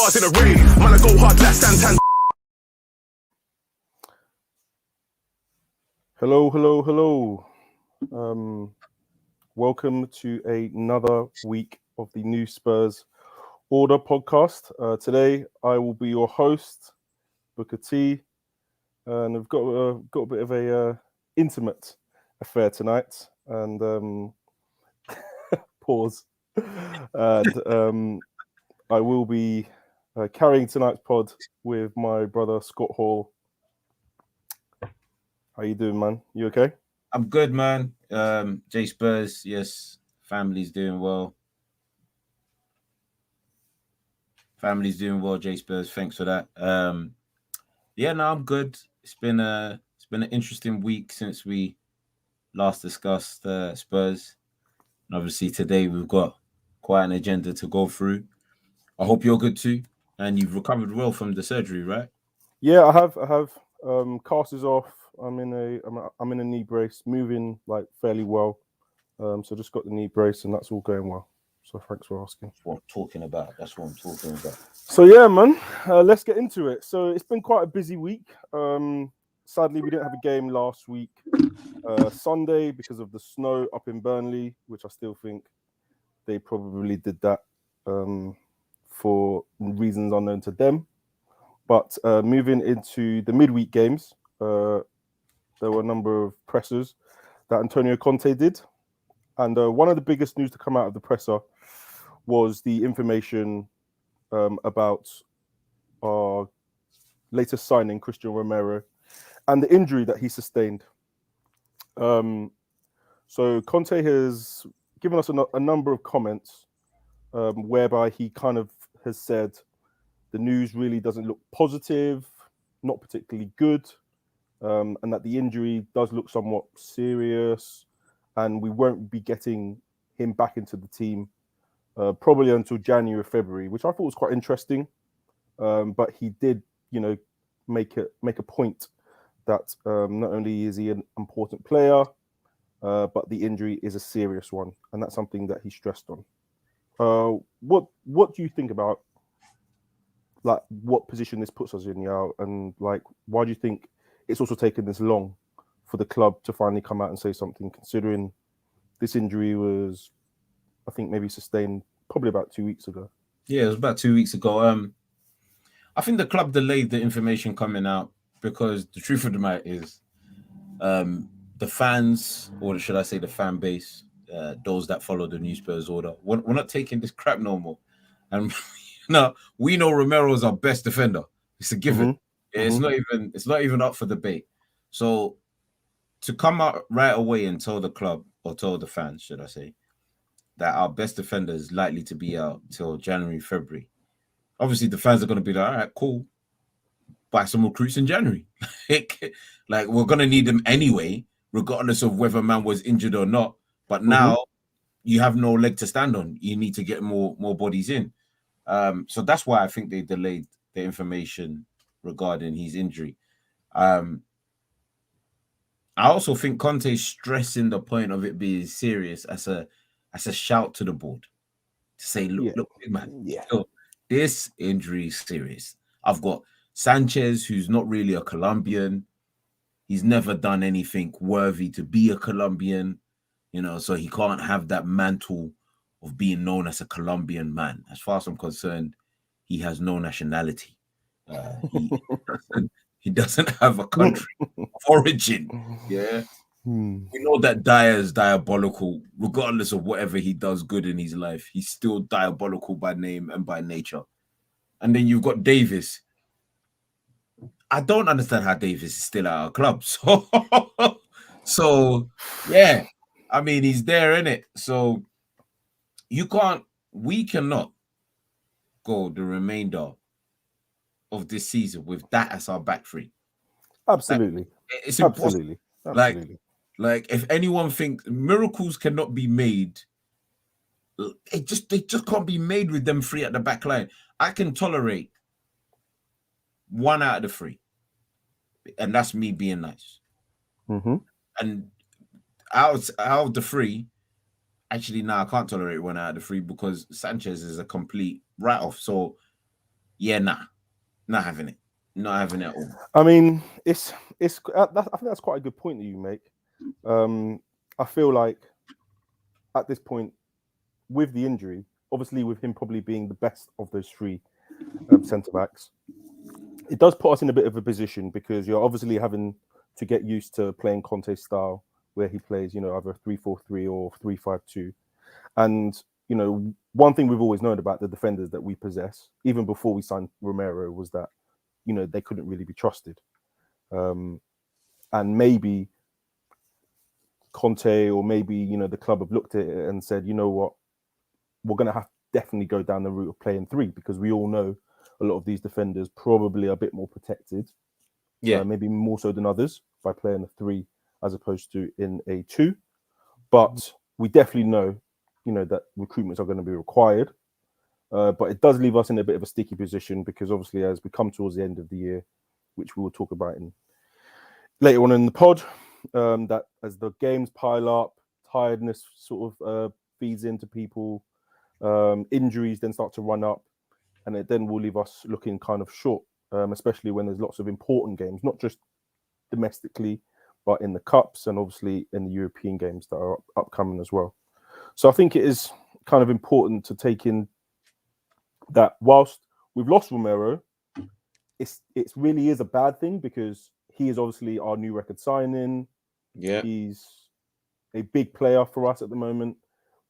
bars in a raid. Man, I go hard like Santan. Hello. Welcome to another week of the new Spurs Order podcast. Today, I will be your host, Booker T, and I've got a bit of a intimate affair tonight. And pause. And I will be carrying tonight's pod with my brother Scott Hall. How you doing, man? You okay? I'm good, man. J Spurs, yes, family's doing well. J Spurs, thanks for that. Yeah, no, I'm good. It's been an interesting week since we last discussed Spurs. And obviously today we've got quite an agenda to go through. I hope you're good too, and you've recovered well from the surgery, right? Yeah, I have. Cast is off. I'm in a knee brace, moving like fairly well. So just got the knee brace, and that's all going well. So thanks for asking. That's what I'm talking about. So yeah, man, let's get into it. So it's been quite a busy week. Sadly, we didn't have a game last week, Sunday, because of the snow up in Burnley, which I still think they probably did that for reasons unknown to them. But moving into the midweek games, there were a number of pressers that Antonio Conte did. And one of the biggest news to come out of the presser was the information about our latest signing, Christian Romero, and the injury that he sustained. So Conte has given us a number of comments whereby he kind of has said the news really doesn't look positive, not particularly good, and that the injury does look somewhat serious, and we won't be getting him back into the team probably until January, February, which I thought was quite interesting. But he did, make a point that not only is he an important player, but the injury is a serious one, and that's something that he stressed on. What do you think about like what position this puts us in, Yao, and like why do you think it's also taken this long for the club to finally come out and say something, considering this injury was, I think, maybe sustained probably about 2 weeks ago? Yeah, it was about 2 weeks ago. I think the club delayed the information coming out because the truth of the matter is the fans, or should I say the fan base, those that follow the new Spurs Order, we're not taking this crap no more. And we know Romero is our best defender. It's a given. Mm-hmm. It's not even up for debate. So to come out right away and tell the club, or tell the fans, should I say, that our best defender is likely to be out till January, February. Obviously, the fans are going to be like, all right, cool. Buy some recruits in January. Like, we're going to need them anyway, regardless of whether man was injured or not. But now you have no leg to stand on. You need to get more bodies in. So that's why I think they delayed the information regarding his injury. I also think Conte's stressing the point of it being serious as a shout to the board to say, look, big man, this injury is serious. I've got Sanchez, who's not really a Colombian. He's never done anything worthy to be a Colombian, so he can't have that mantle of being known as a Colombian man. As far as I'm concerned, he has no nationality. He doesn't have a country of origin. Yeah. We know that Dyche is diabolical, regardless of whatever he does good in his life. He's still diabolical by name and by nature. And then you've got Davis. I don't understand how Davis is still at our club. So yeah, I mean, he's there, innit? So we cannot go the remainder of this season with that as our back three. Absolutely. It's impossible. Absolutely. Like if anyone thinks miracles cannot be made, they just can't be made with them three at the back line. I can tolerate one out of the three, and that's me being nice. And out of the three, actually, I can't tolerate one out of the three because Sanchez is a complete write-off. So Yeah, not having it. Not having it at all. I mean, I think that's quite a good point that you make. I feel like at this point, with the injury, obviously with him probably being the best of those three centre backs, it does put us in a bit of a position because you're obviously having to get used to playing Conte's style, where he plays, either 3-4-3 or 3-5-2. And one thing we've always known about the defenders that we possess, even before we signed Romero, was that they couldn't really be trusted. And maybe Conte or maybe the club have looked at it and said, you know what, we're going to have to definitely go down the route of playing three, because we all know a lot of these defenders probably are a bit more protected, maybe more so than others, by playing a three as opposed to in a two. But we definitely know that recruitments are going to be required. But it does leave us in a bit of a sticky position, because obviously as we come towards the end of the year, which we will talk about later on in the pod, that as the games pile up, tiredness sort of feeds into people, injuries then start to run up, and it then will leave us looking kind of short, especially when there's lots of important games, not just domestically, but in the cups and obviously in the European games that are upcoming as well. So I think it is kind of important to take in that whilst we've lost Romero, it really is a bad thing, because he is obviously our new record signing. Yeah. He's a big player for us at the moment,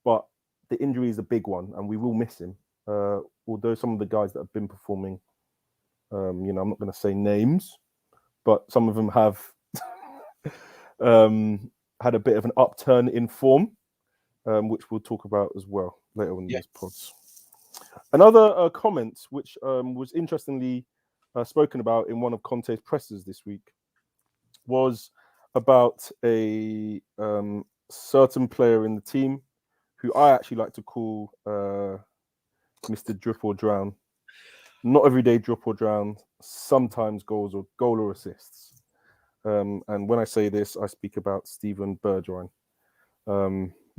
but the injury is a big one and we will miss him. Although some of the guys that have been performing, I'm not going to say names, but some of them have had a bit of an upturn in form, which we'll talk about as well later on in these pods. Another comment, which was interestingly spoken about in one of Conte's pressers this week, was about a certain player in the team who I actually like to call Mr. Drip or Drown. Not every day drop or drown, sometimes goal or assists. And when I say this, I speak about Steven Bergwijn,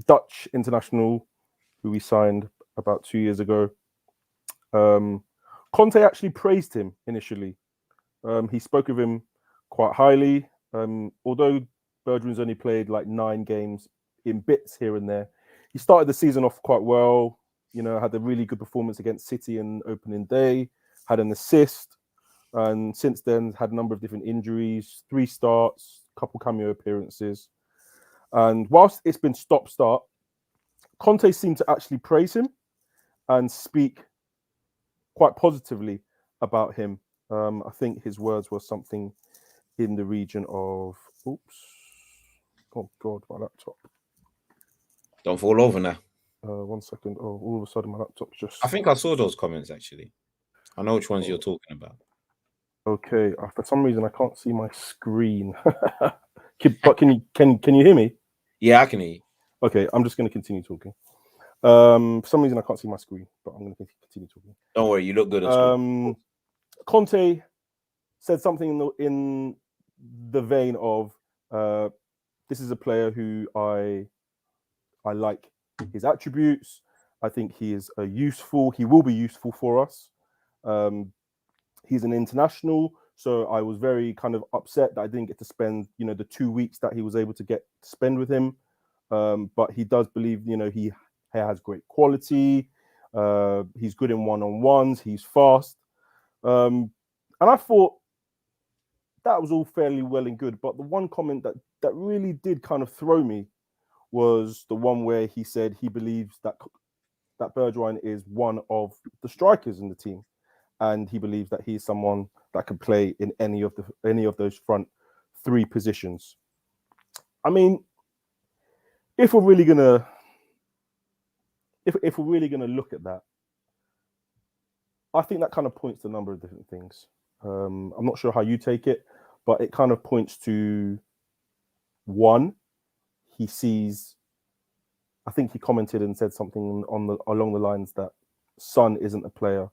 Dutch international, who we signed about 2 years ago. Conte actually praised him initially. He spoke of him quite highly. Although Bergwijn's only played like 9 games in bits here and there, he started the season off quite well. Had a really good performance against City in opening day, had an assist, and since then had a number of different injuries, 3 starts, couple cameo appearances. And whilst it's been stop-start, Conte seemed to actually praise him and speak quite positively about him. I think his words were something in the region of, oops, oh God, my laptop. Don't fall over now. 1 second. Oh, all of a sudden my laptop's just... I think I saw those comments, actually. I know which ones you're talking about. Okay, for some reason I can't see my screen. But can you hear me? Yeah, I can hear you. Okay, I'm just going to continue talking. For some reason I can't see my screen, but I'm going to continue talking. Don't worry, you look good on screen. Conte said something in the vein of, this is a player who I like his attributes. I think he is he will be useful for us. He's an international, so I was very kind of upset that I didn't get to spend, the 2 weeks that he was able to get to spend with him. But he does believe, he has great quality. He's good in one-on-ones. He's fast. And I thought that was all fairly well and good. But the one comment that really did kind of throw me was the one where he said he believes that Bergwijn is one of the strikers in the team, and he believes that he's someone that can play in any of those front 3 positions. I mean, if we're really gonna look at that, I think that kind of points to a number of different things. I'm not sure how you take it, but it kind of points to, one, he sees, I think he commented and said something along the lines that Son isn't a player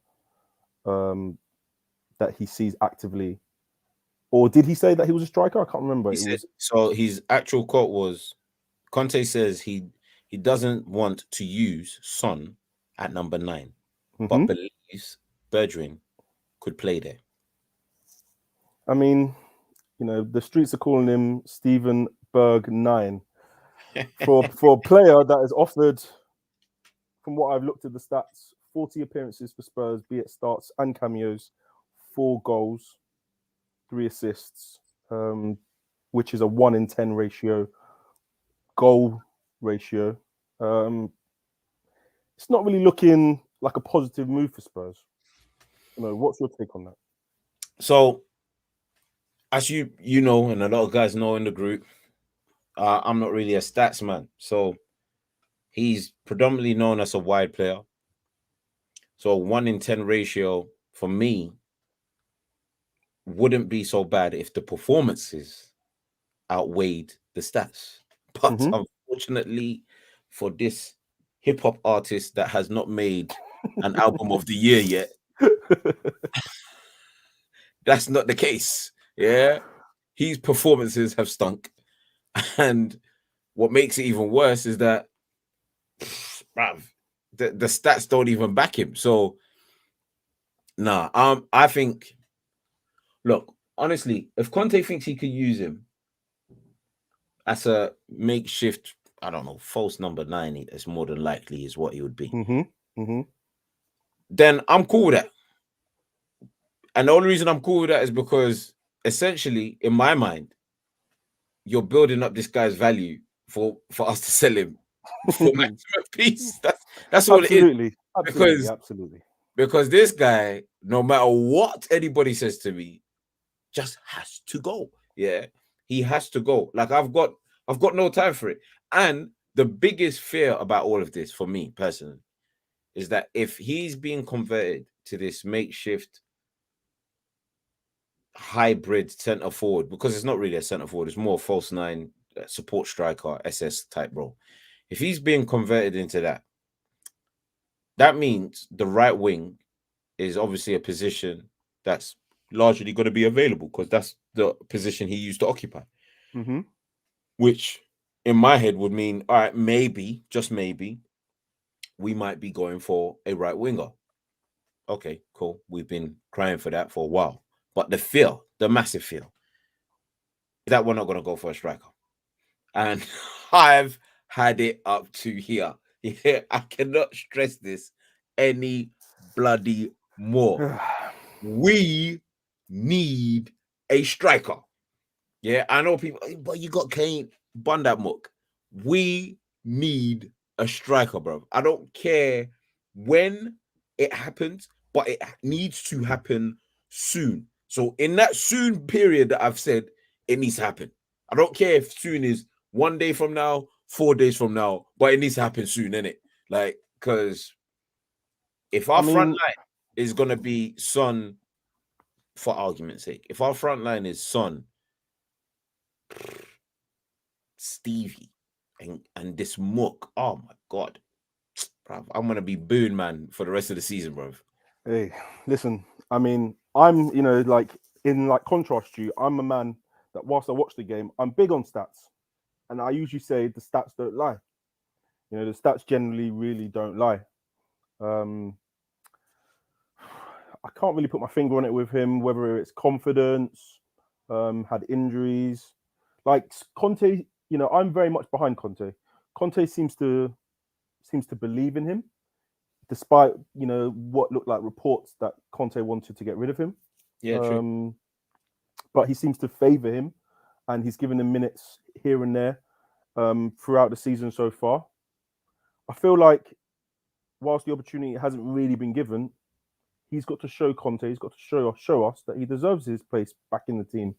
that he sees actively. Or did he say that he was a striker? I can't remember. So his actual quote was, Conte says he doesn't want to use Son at number 9, but believes Bergwijn could play there? I mean, the streets are calling him Steven Berg 9 for a player that is offered, from what I've looked at the stats, 40 appearances for Spurs, be it starts and cameos, 4 goals, 3 assists, which is a 1 in 10 ratio, goal ratio. It's not really looking like a positive move for Spurs. What's your take on that? So, as you know, and a lot of guys know in the group, I'm not really a stats man. So he's predominantly known as a wide player. So a 1 in 10 ratio for me wouldn't be so bad if the performances outweighed the stats. But unfortunately for this hip hop artist that has not made an album of the year yet, that's not the case. Yeah. His performances have stunk. And what makes it even worse is that bruv, the stats don't even back him. So I think, look, honestly, if Conte thinks he could use him as a makeshift, I don't know, false number 9, it's more than likely is what he would be. Then I'm cool with that. And the only reason I'm cool with that is because essentially, in my mind, you're building up this guy's value for us to sell him for maximum piece. That's all it is. Absolutely. Because this guy, no matter what anybody says to me, just has to go. Yeah, he has to go. Like I've got no time for it. And the biggest fear about all of this for me personally is that if he's being converted to this makeshift hybrid center forward, because it's not really a center forward, it's more false 9 support striker SS type role. If he's being converted into that means the right wing is obviously a position that's largely going to be available because that's the position he used to occupy. Which in my head would mean, all right, maybe, just maybe, we might be going for a right winger. Okay, cool. We've been crying for that for a while. But the massive fear, is that we're not going to go for a striker. And I've had it up to here. Yeah, I cannot stress this any bloody more. We need a striker. Yeah, I know people, but you got Kane, bun that muck. We need a striker, bro. I don't care when it happens, but it needs to happen soon. So in that soon period that I've said, it needs to happen. I don't care if soon is 1 day from now, 4 days from now, but it needs to happen soon, innit? Like, because if our front line is going to be Son, for argument's sake, if our front line is Son, Stevie, and this muck, oh my God, bro, I'm going to be booing, man, for the rest of the season, bro. Hey, listen, I mean, I'm, in contrast to you, I'm a man that whilst I watch the game, I'm big on stats. And I usually say the stats don't lie. The stats generally really don't lie. I can't really put my finger on it with him, whether it's confidence, had injuries. Like Conte, I'm very much behind Conte. Conte seems to believe in him, despite what looked like reports that Conte wanted to get rid of him. Yeah, true. But he seems to favour him, and he's given him minutes here and there throughout the season so far. I feel like whilst the opportunity hasn't really been given, he's got to show Conte, he's got to show us that he deserves his place back in the team.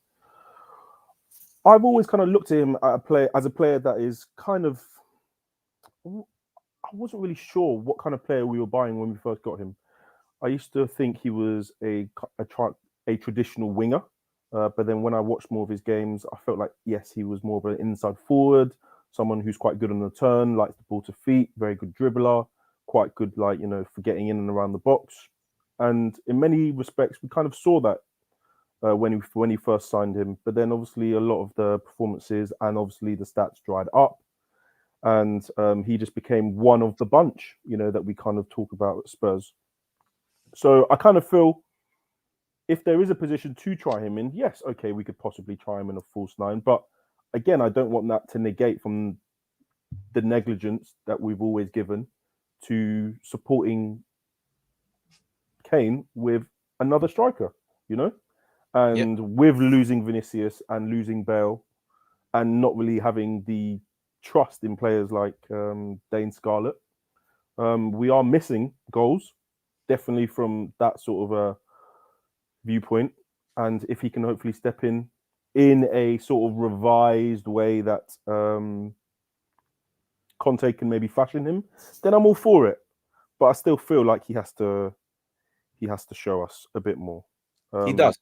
I've always kind of looked at him as a player that is kind of, I wasn't really sure what kind of player we were buying when we first got him. I used to think he was a traditional winger, but then when I watched more of his games, I felt like, yes, he was more of an inside forward, someone who's quite good on the turn, likes the ball to feet, very good dribbler, quite good, for getting in and around the box. And in many respects, we kind of saw that when he first signed him. But then obviously a lot of the performances and obviously the stats dried up. And he just became one of the bunch, that we kind of talk about at Spurs. So I kind of feel if there is a position to try him in, yes, okay, we could possibly try him in a false nine. But again, I don't want that to negate from the negligence that we've always given to supporting Kane with another striker, you know? And with losing Vinicius and losing Bale and not really having the trust in players like Dane Scarlett, we are missing goals, definitely from that sort of a viewpoint. And if he can hopefully step in a sort of revised way that Conte can maybe fashion him, then I'm all for it. But I still feel like he has to show us a bit more. He does,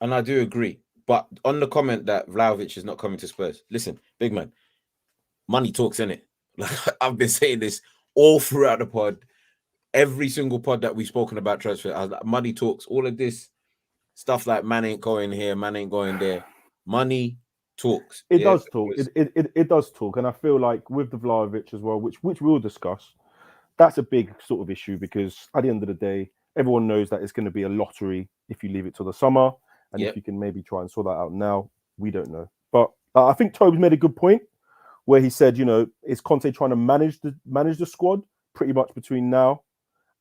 and I do agree. But on the comment that Vlahovic is not coming to Spurs, listen, big man, money talks, innit? Like I've been saying this all throughout the pod, every single pod that we've spoken about transfer. I was like, money talks, all of this stuff like man ain't going here, man ain't going there. Money talks. It does talk. It does talk, and I feel like with the Vlahovic as well, which we'll discuss, that's a big sort of issue because at the end of the day, everyone knows that it's going to be a lottery if you leave it till the summer, and if you can maybe try and sort that out now, we don't know. But I think Tobes made a good point where he said, you know, is Conte trying to manage the squad pretty much between now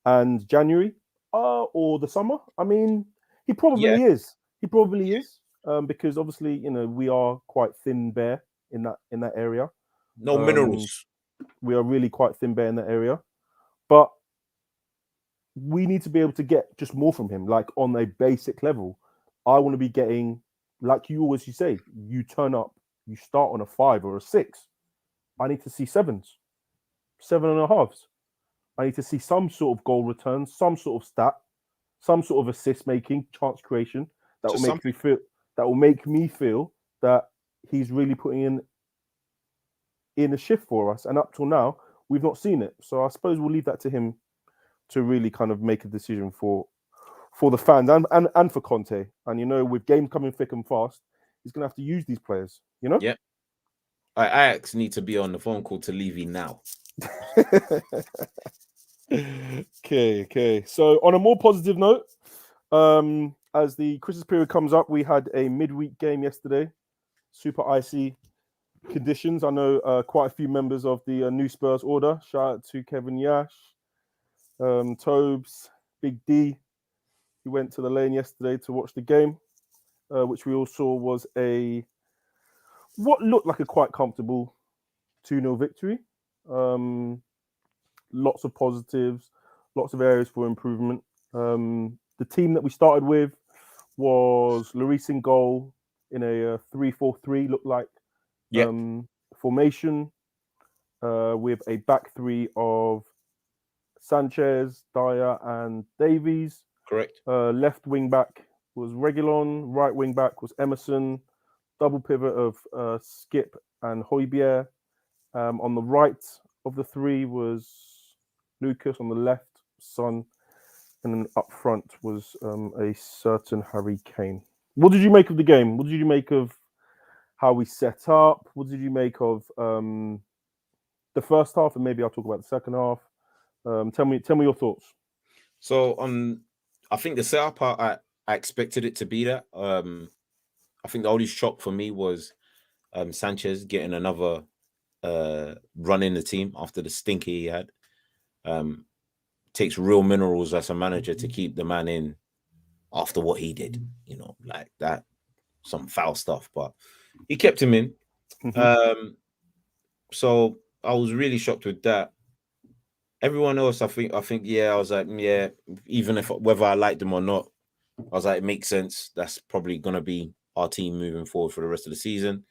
and January or the summer? I mean, he probably is. He probably is. Because obviously, you know, we are quite thin bare in that area. No minerals. We are really quite thin bare in that area. But we need to be able to get just more from him, like on a basic level. I want to be getting, like you always say, you turn up, you start on a 5 or a 6. I need to see 7s, 7.5s. I need to see some sort of goal return, some sort of stat, some sort of assist making, chance creation that will make me feel. That will make me feel that he's really putting in a shift for us. And up till now, we've not seen it. So I suppose we'll leave that to him to really kind of make a decision for the fans and for Conte. And, you know, with games coming thick and fast, he's going to have to use these players, you know? Yep. Ajax need to be on the phone call to Levy now. Okay. So on a more positive note, as the Christmas period comes up, we had a midweek game yesterday. Super icy conditions. I know quite a few members of the new Spurs Order. Shout out to Kevin Yash, Tobes, Big D. He went to the lane yesterday to watch the game, which we all saw was what looked like a quite comfortable 2-0 victory. Lots of positives, lots of areas for improvement. The team that we started with was Lloris in goal in a 3-4-3, looked like formation, with a back three of Sanchez, Dyer, and Davies. Correct. Left wing back was Reguilon, right wing back was Emerson, double pivot of Skip and Højbjerg. On the right of the three was Lucas, on the left, Son, and then up front was a certain Harry Kane. What did you make of the game? What did you make of how we set up? What did you make of the first half? And maybe I'll talk about the second half. Tell me your thoughts. So I think the setup, I expected it to be that. I think the only shock for me was Sanchez getting another run in the team after the stinker he had. Takes real minerals as a manager to keep the man in after what he did, you know, like that, some foul stuff, but he kept him in. So I was really shocked with that. Everyone else, I think, I was like, yeah, even if whether I liked them or not, I was like, it makes sense. That's probably gonna be our team moving forward for the rest of the season.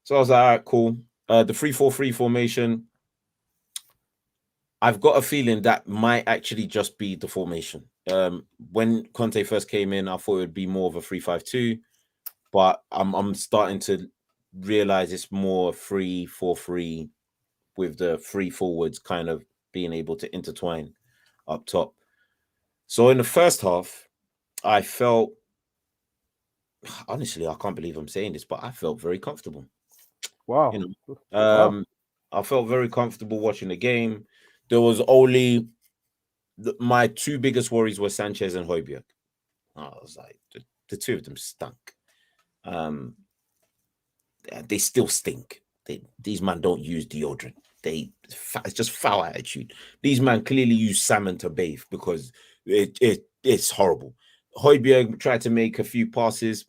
So I was like, all right, cool. The 3-4-3 formation, I've got a feeling that might actually just be the formation. When Conte first came in, I thought it would be more of a 3-5-2, but I'm starting to realize it's more 3-4-3 with the 3 forwards kind of being able to intertwine up top. So in the first half, I felt, honestly, I can't believe I'm saying this, but I felt very comfortable. Wow. You know, I felt very comfortable watching the game. There was only my 2 biggest worries were Sanchez and Højbjerg. I was like, the two of them stunk. They still stink. These men don't use deodorant. It's just foul attitude. These men clearly use salmon to bathe because it's horrible. Højbjerg tried to make a few passes,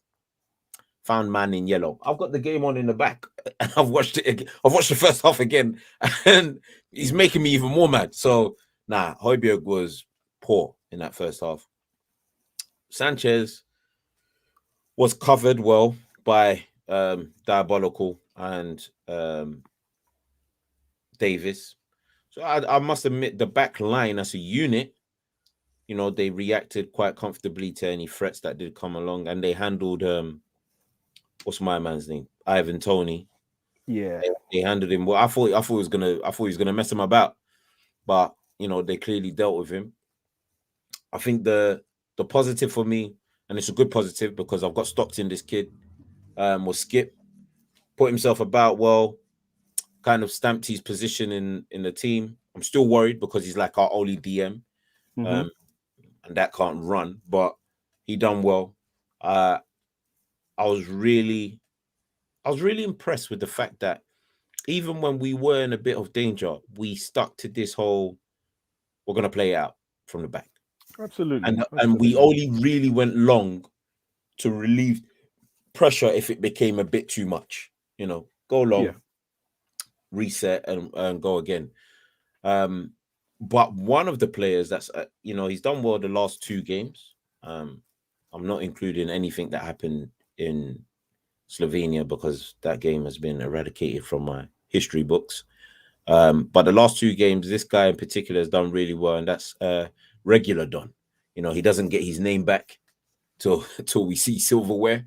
found man in yellow. I've got the game on in the back. I've watched it again. I've watched the first half again, and he's making me even more mad. So Højbjerg was poor in that first half. Sanchez was covered well by Diabolical and Davis. So I must admit the back line as a unit, they reacted quite comfortably to any threats that did come along, and they handled what's my man's name? Ivan Toney. Yeah. They handled him well. I thought he was gonna mess him about, but they clearly dealt with him. I think the positive for me, and it's a good positive because I've got stocked in this kid, was Skip. Put himself about well, kind of stamped his position in the team. I'm still worried because he's like our only DM, and that can't run, but he done well. I was really impressed with the fact that even when we were in a bit of danger, we stuck to this whole, we're going to play out from the back. Absolutely. And we only really went long to relieve pressure if it became a bit too much. Go long, reset, and go again. But one of the players that's, he's done well the last 2 games. I'm not including anything that happened in Slovenia because that game has been eradicated from my history books. But the last 2 games, this guy in particular has done really well, and that's Regular Don. He doesn't get his name back till we see silverware,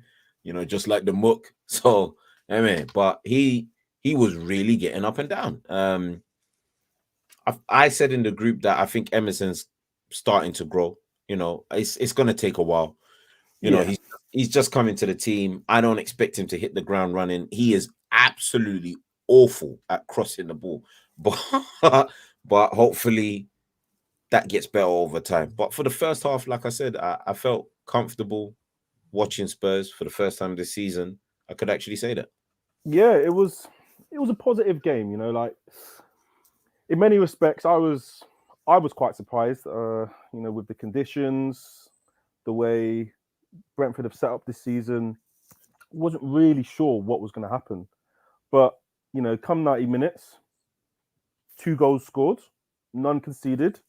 just like the Mook. So, but he was really getting up and down. I said in the group that I think Emerson's starting to grow. It's going to take a while. He's just coming to the team. I don't expect him to hit the ground running. He is absolutely awful at crossing the ball, but hopefully that gets better over time. But for the first half, like I said, I felt comfortable watching Spurs for the first time this season. I could actually say that. Yeah, it was a positive game. Like in many respects, I was quite surprised. With the conditions, the way Brentford have set up this season, wasn't really sure what was going to happen. But, come 90 minutes, 2 goals scored, none conceded.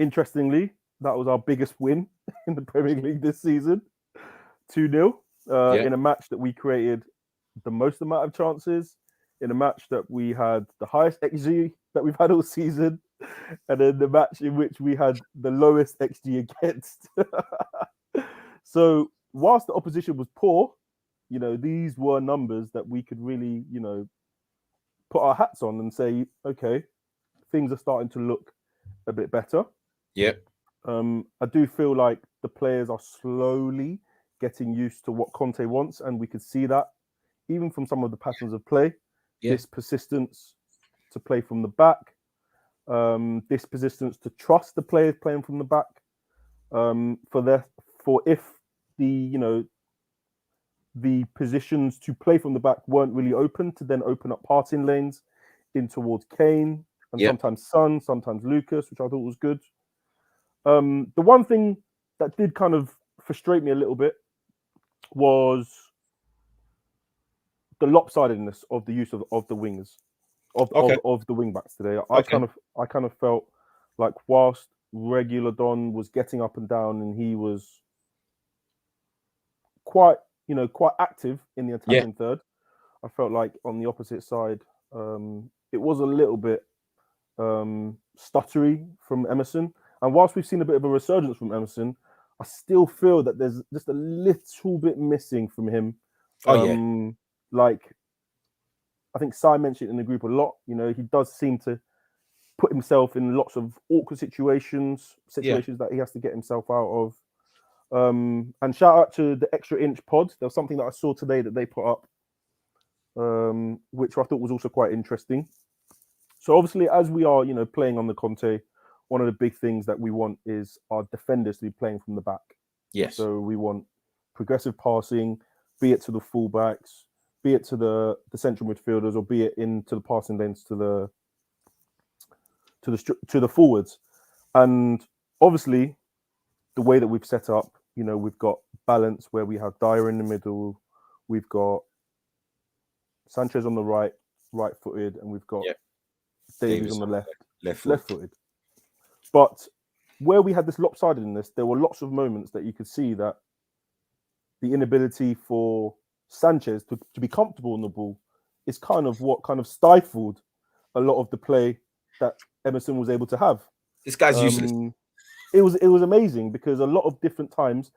Interestingly, that was our biggest win in the Premier League this season, 2-0, in a match that we created the most amount of chances, in a match that we had the highest XG that we've had all season, and then the match in which we had the lowest XG against. So whilst the opposition was poor, these were numbers that we could really, put our hats on and say, okay, things are starting to look a bit better. Yep. I do feel like the players are slowly getting used to what Conte wants, and we could see that even from some of the patterns of play. Yeah. This persistence to play from the back, this persistence to trust the players playing from the back, for if the positions to play from the back weren't really open, to then open up passing lanes in towards Kane and sometimes Son, sometimes Lucas, which I thought was good. The one thing that did kind of frustrate me a little bit was the lopsidedness of the use of the wingers, of the wing backs today. I kind of felt like whilst Regular Don was getting up and down and he was quite active in the attacking third, I felt like on the opposite side, it was a little bit stuttery from Emerson. And whilst we've seen a bit of a resurgence from Emerson, I still feel that there's just a little bit missing from him. Like, I think Si mentioned it in the group a lot. He does seem to put himself in lots of awkward situations that he has to get himself out of. And shout out to the Extra Inch pod. There was something that I saw today that they put up, which I thought was also quite interesting. So obviously, as we are, playing on the Conte, one of the big things that we want is our defenders to be playing from the back. Yes. So we want progressive passing, be it to the fullbacks, be it to the central midfielders, or be it into the passing lanes to the forwards. And obviously, the way that we've set up, we've got balance where we have Dyer in the middle, we've got Sanchez on the right-footed, and we've got Davies on the left-footed. But where we had this lopsidedness, there were lots of moments that you could see that the inability for Sanchez to be comfortable on the ball is kind of what kind of stifled a lot of the play that Emerson was able to have. This guy's useless. It was amazing because a lot of different times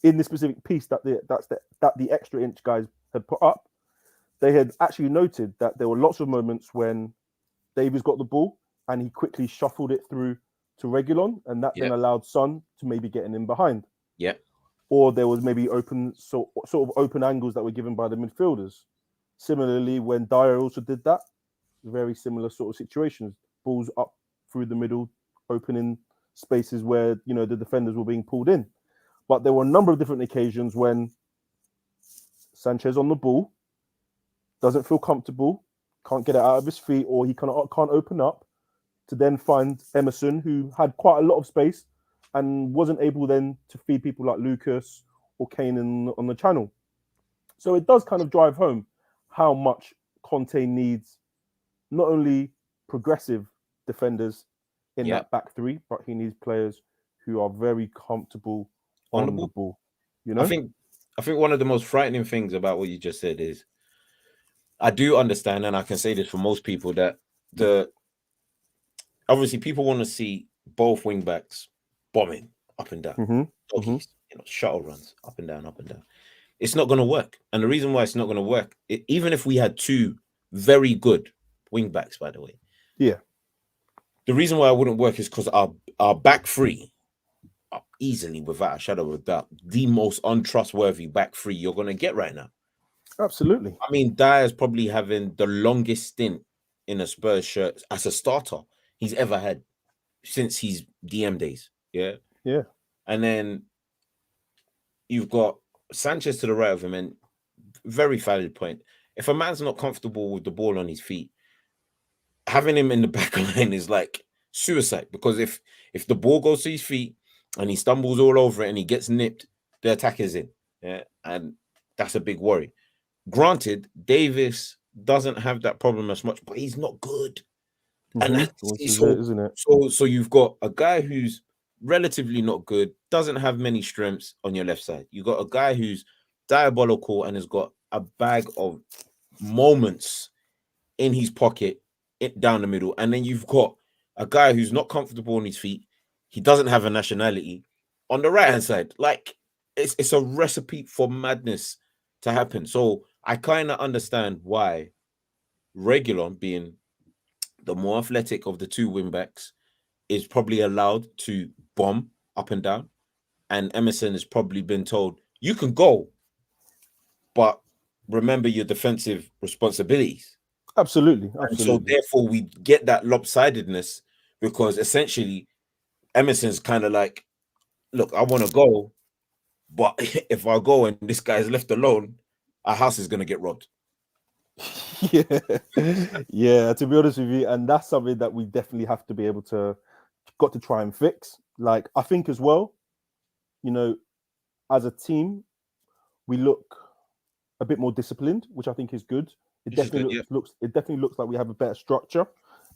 in this specific piece that the extra inch guys had put up, they had actually noted that there were lots of moments when Davies got the ball and he quickly shuffled it through to Reguilon, and that then allowed Son to maybe get in behind. Yeah. Or there was maybe sort of open angles that were given by the midfielders. Similarly, when Dyer also did that, very similar sort of situations. Balls up through the middle, opening spaces where the defenders were being pulled in. But there were a number of different occasions when Sanchez on the ball doesn't feel comfortable, can't get it out of his feet, or he can't open up to then find Emerson, who had quite a lot of space and wasn't able then to feed people like Lucas or Kane on the channel. So it does kind of drive home how much Conte needs not only progressive defenders in that back three, but he needs players who are very comfortable on the ball. I think one of the most frightening things about what you just said is I do understand, and I can say this for most people, that obviously people want to see both wing backs bombing up and down, doggies, shuttle runs up and down, up and down. It's not going to work, and the reason why it's not going to work, even if we had two very good wing backs, by the way, the reason why it wouldn't work is because our back three are easily, without a shadow of a doubt, the most untrustworthy back three you're going to get right now. Absolutely. I mean, Dyer's probably having the longest stint in a Spurs shirt as a starter he's ever had since his DM days. Yeah. And then you've got Sanchez to the right of him, and very valid point. If a man's not comfortable with the ball on his feet, having him in the back line is like suicide, because if the ball goes to his feet and he stumbles all over it and he gets nipped, the attack is in. Yeah. And that's a big worry. Granted, Davis doesn't have that problem as much, but he's not good. And isn't it? So you've got a guy who's relatively not good, doesn't have many strengths on your left side. You've got a guy who's diabolical and has got a bag of moments in his pocket down the middle. And then you've got a guy who's not comfortable on his feet. He doesn't have a nationality on the right-hand side. Like, it's a recipe for madness to happen. So I kind of understand why Reguilon, being the more athletic of the two wing backs, is probably allowed to bomb up and down. And Emerson has probably been told, you can go, but remember your defensive responsibilities. Absolutely. And so therefore we get that lopsidedness, because essentially Emerson's kind of like, look, I want to go, but if I go and this guy's left alone, our house is going to get robbed. Yeah, to be honest with you, and that's something that we definitely have to be able to try and fix. Like, I think as well, as a team, we look a bit more disciplined, which I think is good. It definitely looks like we have a better structure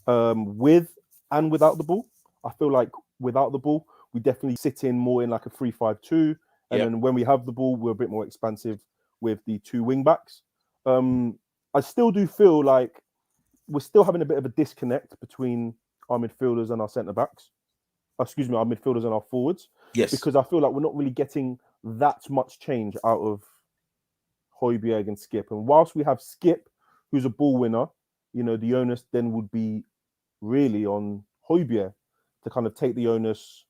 with and without the ball. I feel like without the ball, we definitely sit in more in like a 3-5-2, and then when we have the ball, we're a bit more expansive with the two wing backs. I still do feel like we're still having a bit of a disconnect between our midfielders and our centre backs. Excuse me, our midfielders and our forwards. Yes, because I feel like we're not really getting that much change out of Højbjerg and Skip. And whilst we have Skip, who's a ball winner, the onus then would be really on Højbjerg to kind of take the onus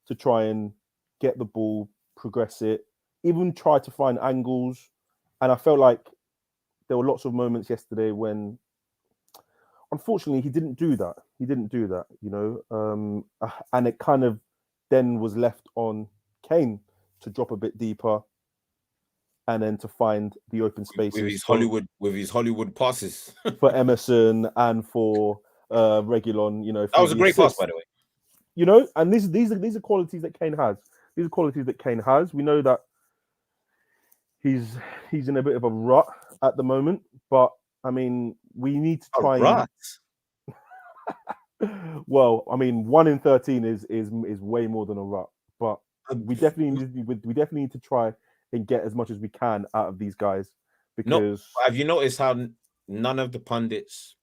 to try and get the ball, progress it, even try to find angles. And I felt like there were lots of moments yesterday when unfortunately, he didn't do that. And it kind of then was left on Kane to drop a bit deeper, and then to find the open spaces with his Hollywood passes. for Emerson and for Reguilon. That was a great pass, by the way. And these are qualities that Kane has. These are qualities that Kane has. We know that he's in a bit of a rut at the moment, but I mean, we need to try. Rut. Well, I mean, 1 in 13 is way more than a rut, but we definitely need to try and get as much as we can out of these guys. Because have you noticed how none of the pundits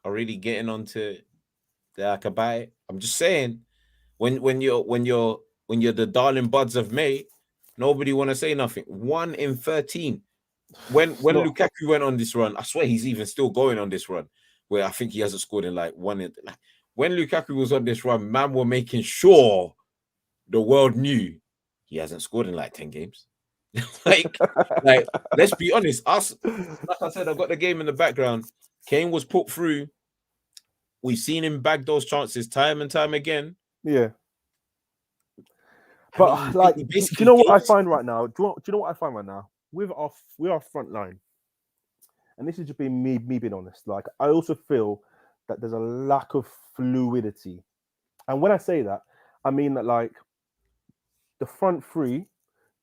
are really getting onto the Akabai? I'm just saying, when you're the darling buds of May, nobody want to say nothing. 1 in 13. When Lukaku went on this run, I swear he's even still going on this run, where I think he hasn't scored in like one. When Lukaku was on this run, man were making sure the world knew he hasn't scored in like 10 games. like, let's be honest. Us, like I said, I've got the game in the background. Kane was put through. We've seen him bag those chances time and time again. Yeah. But do you know what I find right now? Do you know what I find right now with our front line? And this is just being me being honest. Like, I also feel that there's a lack of fluidity. And when I say that, I mean that, like, the front three,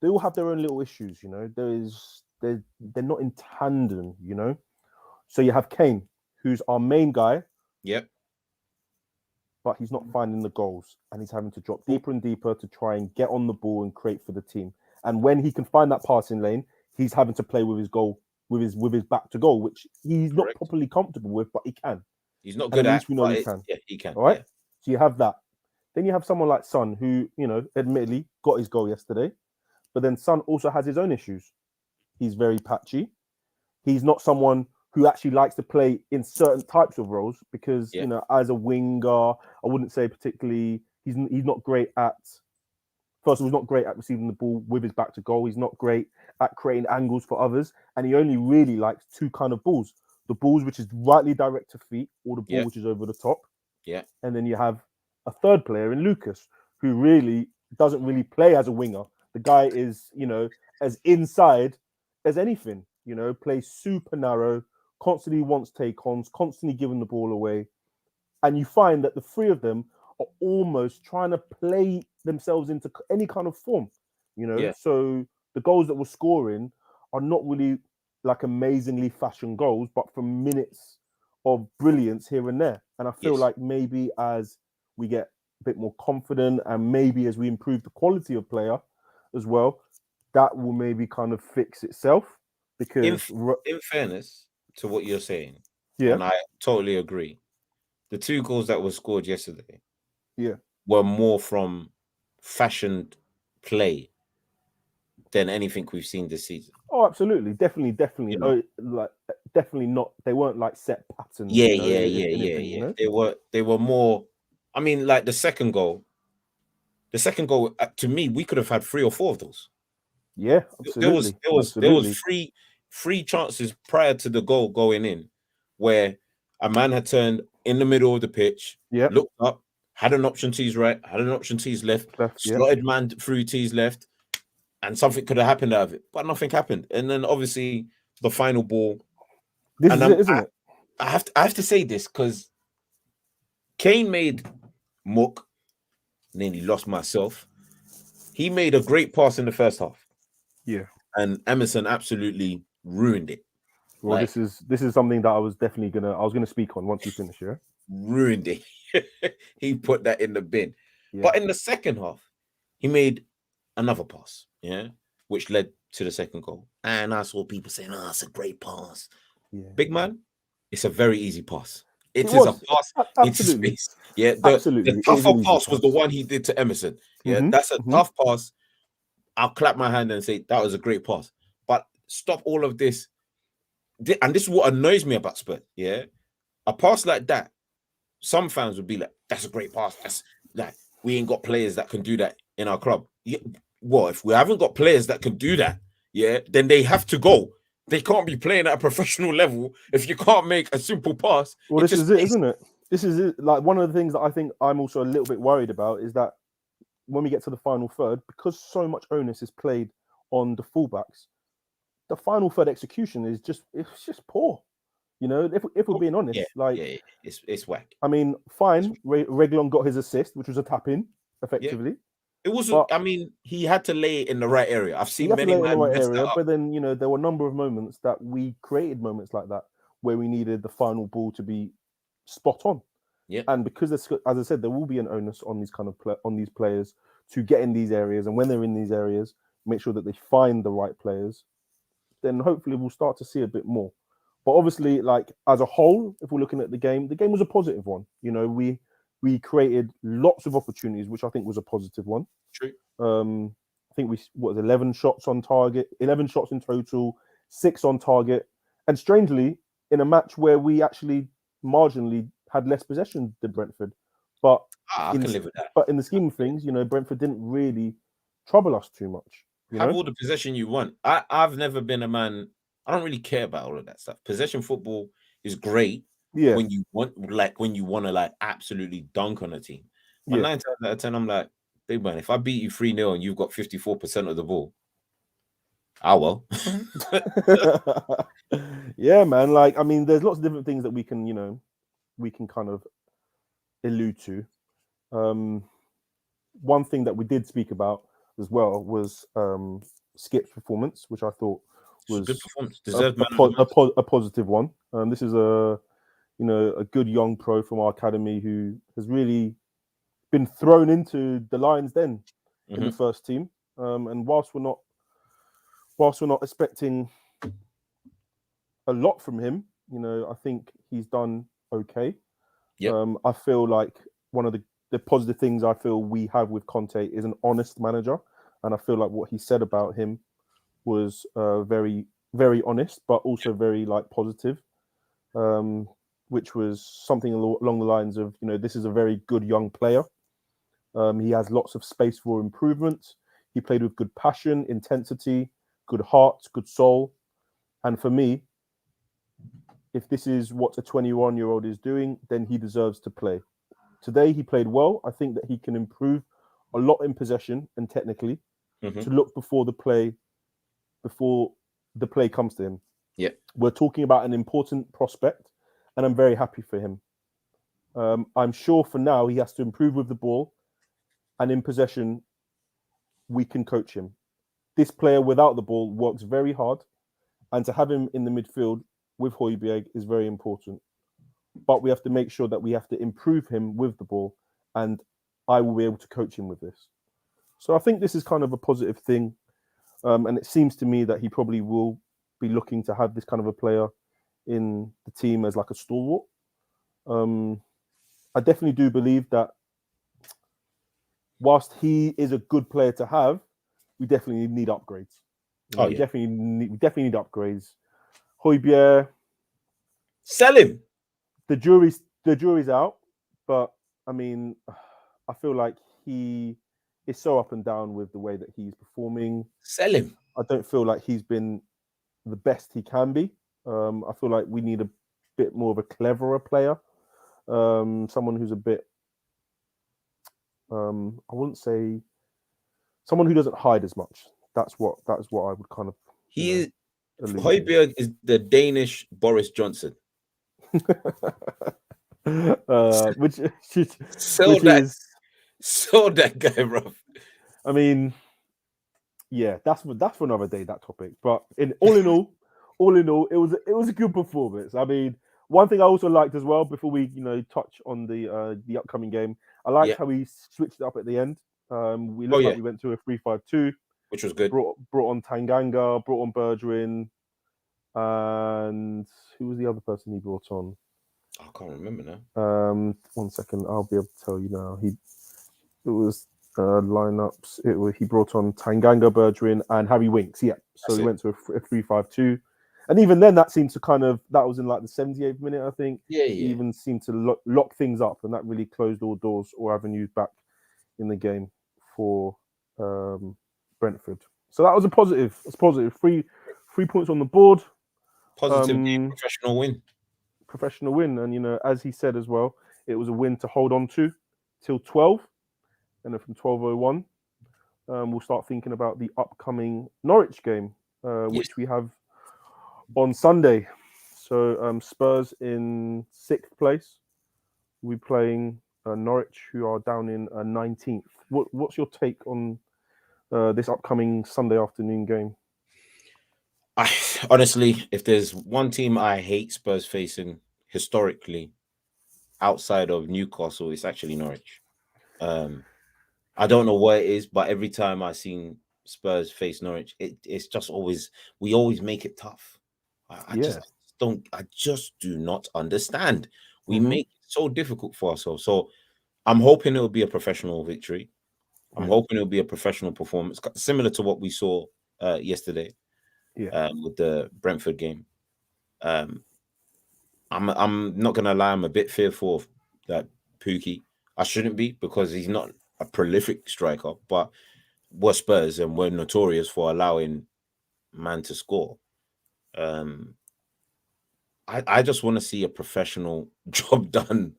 they all have their own little issues, they're not in tandem, So you have Kane, who's our main guy. Yep. But he's not finding the goals, and he's having to drop deeper and deeper to try and get on the ball and create for the team. And when he can find that passing lane, he's having to play with his goal, with his back to goal, which he's not properly comfortable with, but he can. He's not good at. At least we know he can. Yeah, he can. All right. Yeah. So you have that. Then you have someone like Son, who admittedly got his goal yesterday, but then Son also has his own issues. He's very patchy. He's not someone who actually likes to play in certain types of roles because, as a winger, I wouldn't say particularly, he's not great at, first of all, he's not great at receiving the ball with his back to goal. He's not great at creating angles for others. And he only really likes two kind of balls. The balls which is rightly direct to feet, or the ball which is over the top. Yeah. And then you have a third player in Lucas, who really doesn't really play as a winger. The guy is, as inside as anything, plays super narrow, constantly wants take-ons, constantly giving the ball away. And you find that the three of them are almost trying to play themselves into any kind of form, So the goals that we're scoring are not really like amazingly fashioned goals, but from minutes of brilliance here and there. And I feel like maybe as we get a bit more confident and maybe as we improve the quality of player as well, that will maybe kind of fix itself. Because in fairness to what you're saying, yeah, and I totally agree, the 2 goals that were scored yesterday were more from fashioned play than anything we've seen this season. Oh, absolutely, definitely. Definitely not. They weren't like set patterns. Yeah. They were more. I mean, like the second goal. To me, we could have had 3 or 4 of those. Yeah, absolutely. There was three chances prior to the goal going in, where a man had turned in the middle of the pitch, looked up, had an option to his right, had an option to his left, slotted man through to his left, and something could have happened out of it, but nothing happened. And then obviously the final ball. This is it, isn't it? I have to say this because Kane made Mook, nearly lost myself. He made a great pass in the first half. Yeah. And Emerson absolutely ruined it. Well, this is something that I was gonna speak on once you finish, yeah? Ruined it. He put that in the bin. Yeah. But in the second half, he made another pass, which led to the second goal. And I saw people saying, it's a great pass. Yeah. Big man, it's a very easy pass. It is a pass into space. Yeah, the tougher pass was the one he did to Emerson. Yeah, that's a tough pass. I'll clap my hand and say that was a great pass. But stop all of this. And this is what annoys me about Spurs. Yeah, a pass like that, some fans would be like, "That's a great pass. That's like we ain't got players that can do that in our club." Yeah, well, if we haven't got players that can do that, then they have to go. they can't be playing at a professional level if you can't make a simple pass. Well, this is it, isn't it? This is it. Like one of the things that I think I'm also a little bit worried about is that when we get to the final third, because so much onus is played on the fullbacks, the final third execution is just poor. You know, if we're being honest, it's whack. I mean, fine, Reguilon got his assist, which was a tap in, effectively. Yeah. It wasn't. I mean, he had to lay it in the right area. I've seen many in the right area, but then you know there were a number of moments that we created moments like that where we needed the final ball to be spot on. Yeah, and because as I said, there will be an onus on these on these players to get in these areas, and when they're in these areas, make sure that they find the right players. Then hopefully we'll start to see a bit more. But obviously, like as a whole, if we're looking at the game was a positive one. You know, we created lots of opportunities, which I think was a positive one. True. I think 11 shots on target, 11 shots in total, 6 on target. And strangely, in a match where we actually marginally had less possession than Brentford. But I can live with that. But in the scheme of things, you know, Brentford didn't really trouble us too much. Have all the possession you want. I've never been a man. I don't really care about all of that stuff. Possession football is great when you want to like absolutely dunk on a team. But 9 times out of 10, I'm like, big man, if I beat you 3-0 and you've got 54% of the ball, well. Yeah, man. Like, I mean, there's lots of different things that we can kind of allude to. One thing that we did speak about as well was Skip's performance, which I thought was good performance. a positive one. This is a good young pro from our academy who has really been thrown into the Lions Den in the first team. And whilst we're not expecting a lot from him, you know, I think he's done okay. I feel like one of the positive things I feel we have with Conte is an honest manager, and I feel like what he said about him was very, very honest, but also very positive, which was something along the lines of, you know, this is a very good young player. He has lots of space for improvement. He played with good passion, intensity, good heart, good soul, and for me, if this is what a 21-year-old is doing, then he deserves to play. Today, he played well. I think that he can improve a lot in possession and technically to look before the play comes to him. Yeah, we're talking about an important prospect, and I'm very happy for him. I'm sure for now he has to improve with the ball, and in possession, we can coach him. This player without the ball works very hard, and to have him in the midfield with Højbjerg is very important. But we have to make sure that we have to improve him with the ball, and I will be able to coach him with this. So I think this is kind of a positive thing, and it seems to me that he probably will be looking to have this kind of a player in the team as like a stalwart. I definitely do believe that whilst he is a good player to have, we definitely need upgrades. We definitely need upgrades. Højbjerg, sell him. The jury's out, but I mean, I feel like he is so up and down with the way that he's performing. Sell him. I don't feel like he's been the best he can be. I feel like we need a bit more of a cleverer player, someone who's a bit, I wouldn't say, someone who doesn't hide as much. That's what I would kind of. Højbjerg is the Danish Boris Johnson. Which sell that guy, bro. I mean, yeah, that's for another day, that topic. But all in all, it was a good performance. I mean, one thing I also liked as well, before we touch on the upcoming game, I liked how we switched it up at the end. We looked like we went to a 3-5-2, which was good. Brought on Tanganga, brought on Bergwijn, and who was the other person he brought on? I can't remember now. 1 second, I'll be able to tell you now. It was lineups. He brought on Tanganga, Bergwijn, and Harry Winks. Yeah, so he went to a 3-5-2, and even then, that seemed to that was in like the 78th minute, I think. Yeah. He even seemed to lock things up, and that really closed all doors or avenues back in the game for Brentford. So that was a positive. It's positive. 3 points on the board. Positive game, professional win. Professional win. And, as he said as well, it was a win to hold on to till 12. And then from 12:01, we'll start thinking about the upcoming Norwich game, which we have on Sunday. So Spurs in 6th place. We're playing Norwich, who are down in 19th. What's your take on this upcoming Sunday afternoon game? Honestly, if there's one team I hate Spurs facing historically outside of Newcastle, it's actually Norwich. I don't know what it is, but every time I've seen Spurs face Norwich, it's just we always make it tough. I just do not understand. We make it so difficult for ourselves. So I'm hoping it'll be a professional victory. I'm hoping it'll be a professional performance, similar to what we saw yesterday with the Brentford game. I'm not gonna lie, I'm a bit fearful of that Pukki. I shouldn't be, because he's not a prolific striker, but we're Spurs and we're notorious for allowing man to score. I just want to see a professional job done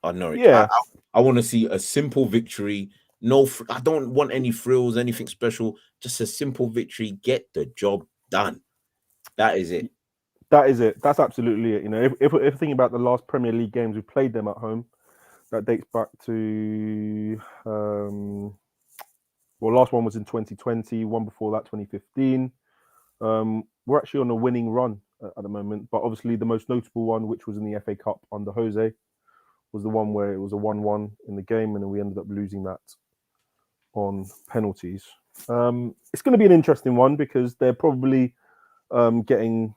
on Norwich. Yeah. I want to see a simple victory. No, I don't want any frills, anything special. Just a simple victory. Get the job done. That is it. That is it. That's absolutely it. If thinking about the last Premier League games we played them at home, that dates back to last one was in 2020. One before that, 2015. We're actually on a winning run at the moment, but obviously the most notable one, which was in the FA Cup under Jose, was the one where it was a 1-1 in the game, and then we ended up losing that on penalties. It's going to be an interesting one because they're probably getting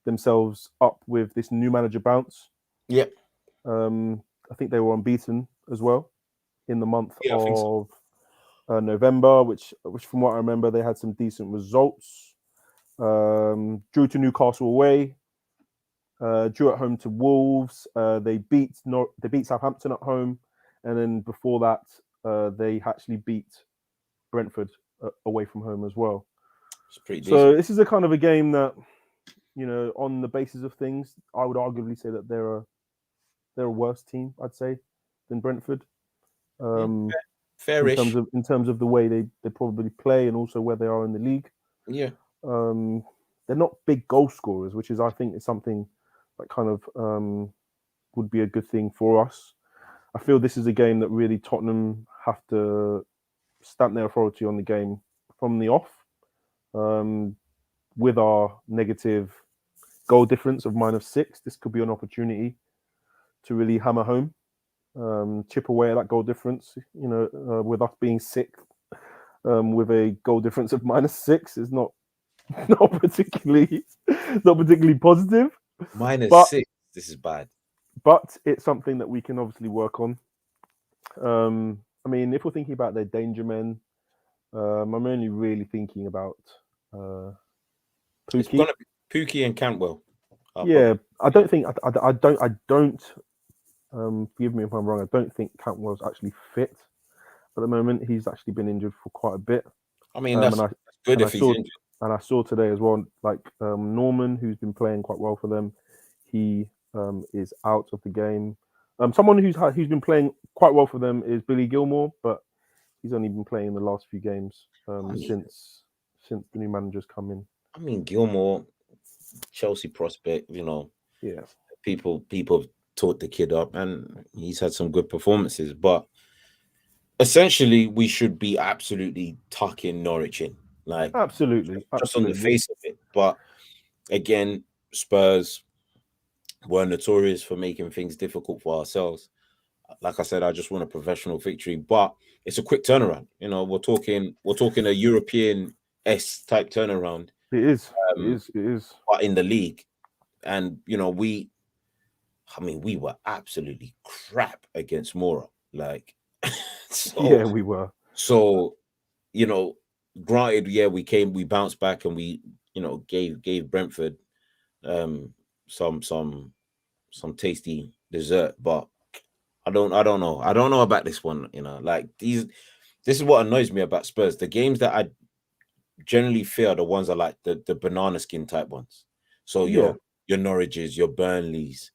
themselves up with this new manager bounce. Yep. I think they were unbeaten as well in the month of November, which from what I remember, they had some decent results. Drew to Newcastle away, drew at home to Wolves. They beat Southampton at home, and then before that, they actually beat Brentford away from home as well. It's pretty decent. So this is a kind of a game that, on the basis of things, I would arguably say that they're a worse team, I'd say, than Brentford. Fairish. In terms of the way they probably play and also where they are in the league. Yeah. They're not big goal scorers, which I think is something that kind of would be a good thing for us. I feel this is a game that really Tottenham have to stamp their authority on the game from the off. With our negative goal difference of -6, this could be an opportunity to really hammer home, chip away at that goal difference. With us being 6th, with a goal difference of -6 is not particularly positive. -6. This is bad. But it's something that we can obviously work on. I mean, if we're thinking about their danger men, I'm only really thinking about Pukki. It's gonna be Pukki and Cantwell. Yeah, I don't think I don't. Forgive me if I'm wrong. I don't think Cantwell's actually fit at the moment. He's actually been injured for quite a bit. I mean, that's good if he's injured. And I saw today as well, like Norman, who's been playing quite well for them, he is out of the game. Someone who's been playing quite well for them is Billy Gilmore, but he's only been playing the last few games since the new manager's come in. I mean, Gilmore, Chelsea prospect, Yeah. People have taught the kid up, and he's had some good performances. But essentially, we should be absolutely tucking Norwich in, like absolutely, just on the face of it. But again, Spurs were notorious for making things difficult for ourselves. Like I said, I just want a professional victory, but it's a quick turnaround. We're talking a European type turnaround. It is. It is. But in the league, and we were absolutely crap against Mora. Like, yeah, we were. So, granted, yeah, we bounced back and we, gave Brentford some tasty dessert, but I don't know about this one. Like this is what annoys me about Spurs. The games that I generally fear are the ones that are like the banana skin type ones. So your Norwiches, your Burnleys,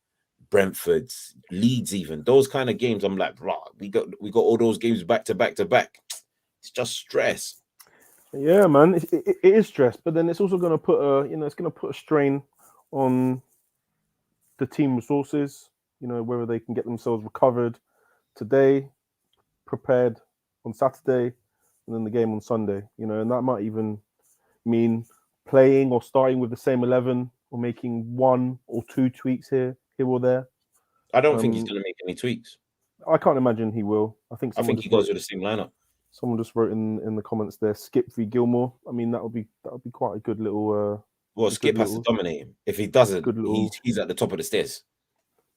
Brentfords, Leeds, even those kind of games. I'm like, bro, we got all those games back to back to back. It's just stress. Yeah, man, it is stress, but then it's also going to put it's going to put a strain on the team resources. Whether they can get themselves recovered today, prepared on Saturday, and then the game on Sunday. And that might even mean playing or starting with the same 11 or making 1 or 2 tweaks here or there. I don't think he's going to make any tweaks. I can't imagine he will. I think he goes with the same lineup. Someone just wrote in the comments there, Skip v Gilmore. I mean, that would be quite a good little. Well, Skip has to dominate him. If he doesn't, he's at the top of the stairs.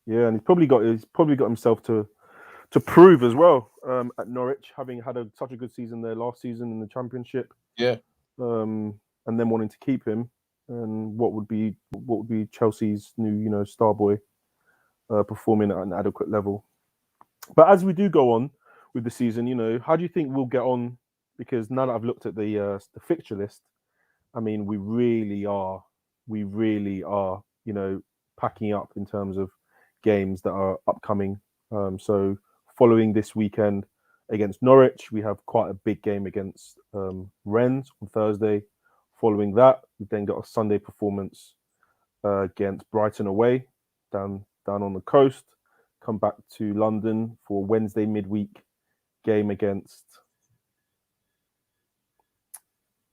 Yeah, and he's probably got himself to prove as well at Norwich, having had such a good season there last season in the Championship. Yeah. And then wanting to keep him, and what would be Chelsea's new star boy performing at an adequate level. But as we do go on with the season, how do you think we'll get on? Because now that I've looked at the fixture list, I mean, we really are, packing up in terms of games that are upcoming. So following this weekend against Norwich, we have quite a big game against Rennes on Thursday. Following that, we've then got a Sunday performance against Brighton away, down on the coast. Come back to London for Wednesday midweek game against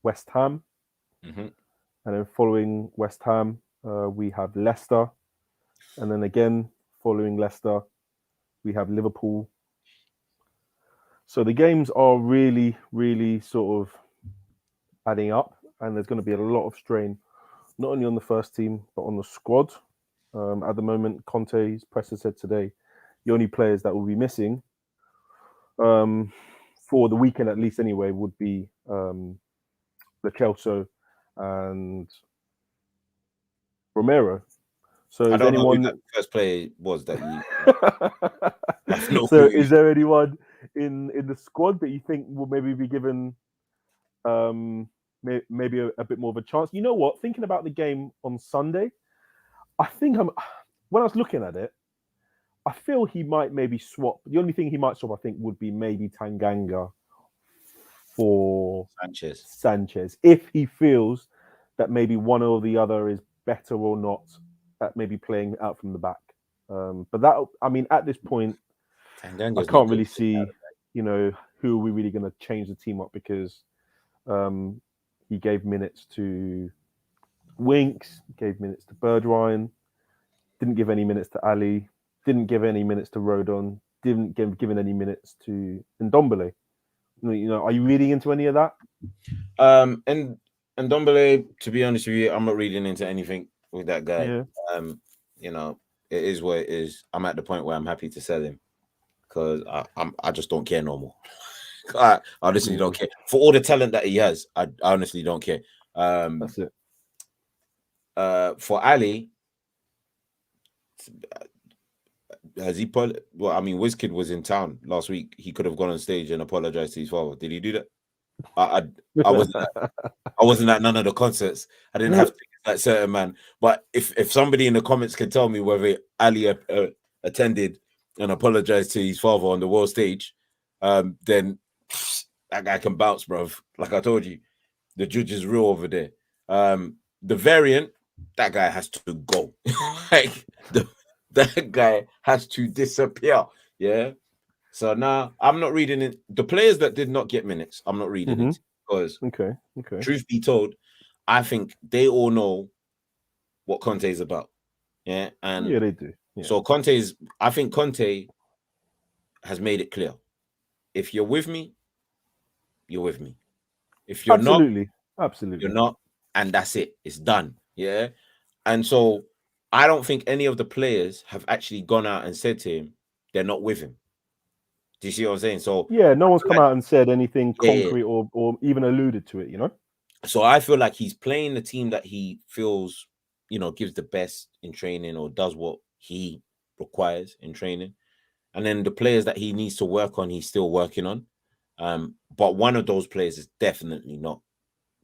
West Ham. Mm-hmm. And then following West Ham, we have Leicester. And then again, following Leicester, we have Liverpool. So the games are really, really sort of adding up. And there's going to be a lot of strain, not only on the first team, but on the squad. At the moment, Conte's presser said today, the only players that will be missing for the weekend, at least anyway, would be Lo Celso and Romero. So I is don't know anyone who that first player was that so is there anyone in the squad that you think will maybe be given maybe a bit more of a chance? You know what? Thinking about the game on Sunday, when I was looking at it, I feel he might maybe swap. The only thing he might swap, I think, would be maybe Tanganga for Sanchez, if he feels that maybe one or the other is better or not at maybe playing out from the back. But that, I mean, at this point, Tanganga's I can't really see, who are we really going to change the team up, because he gave minutes to Winks, gave minutes to Birdwine, didn't give any minutes to Ali, didn't give any minutes to Rodon, didn't given any minutes to Ndombele. Are you reading into any of that? And Ndombele, to be honest with you, I'm not reading into anything with that guy. Yeah. It is what it is. I'm at the point where I'm happy to sell him because I just don't care no more. I honestly don't care. For all the talent that he has, I honestly don't care. That's it. For Ali, has he well, I mean, Wizkid was in town last week. He could have gone on stage and apologized to his father. Did he do that? I wasn't at none of the concerts. I didn't have to that certain man. But if somebody in the comments can tell me whether Ali attended and apologized to his father on the world stage, then that guy can bounce, bro. Like I told you, the judge is real over there. The variant, that guy has to go. That guy has to disappear. Yeah. So now I'm not reading it. The players that did not get minutes, I'm not reading it because okay. Truth be told, I think they all know what Conte is about. Yeah. And yeah, they do. Yeah. So I think Conte has made it clear. If you're with me, you're with me. If you're absolutely, you're not, and that's it. It's done. Yeah. And so I don't think any of the players have actually gone out and said to him they're not with him. Do you see what I'm saying? So yeah, no one's come out and said anything concrete or even alluded to it, So I feel like he's playing the team that he feels, gives the best in training or does what he requires in training. And then the players that he needs to work on, he's still working on. But one of those players is definitely not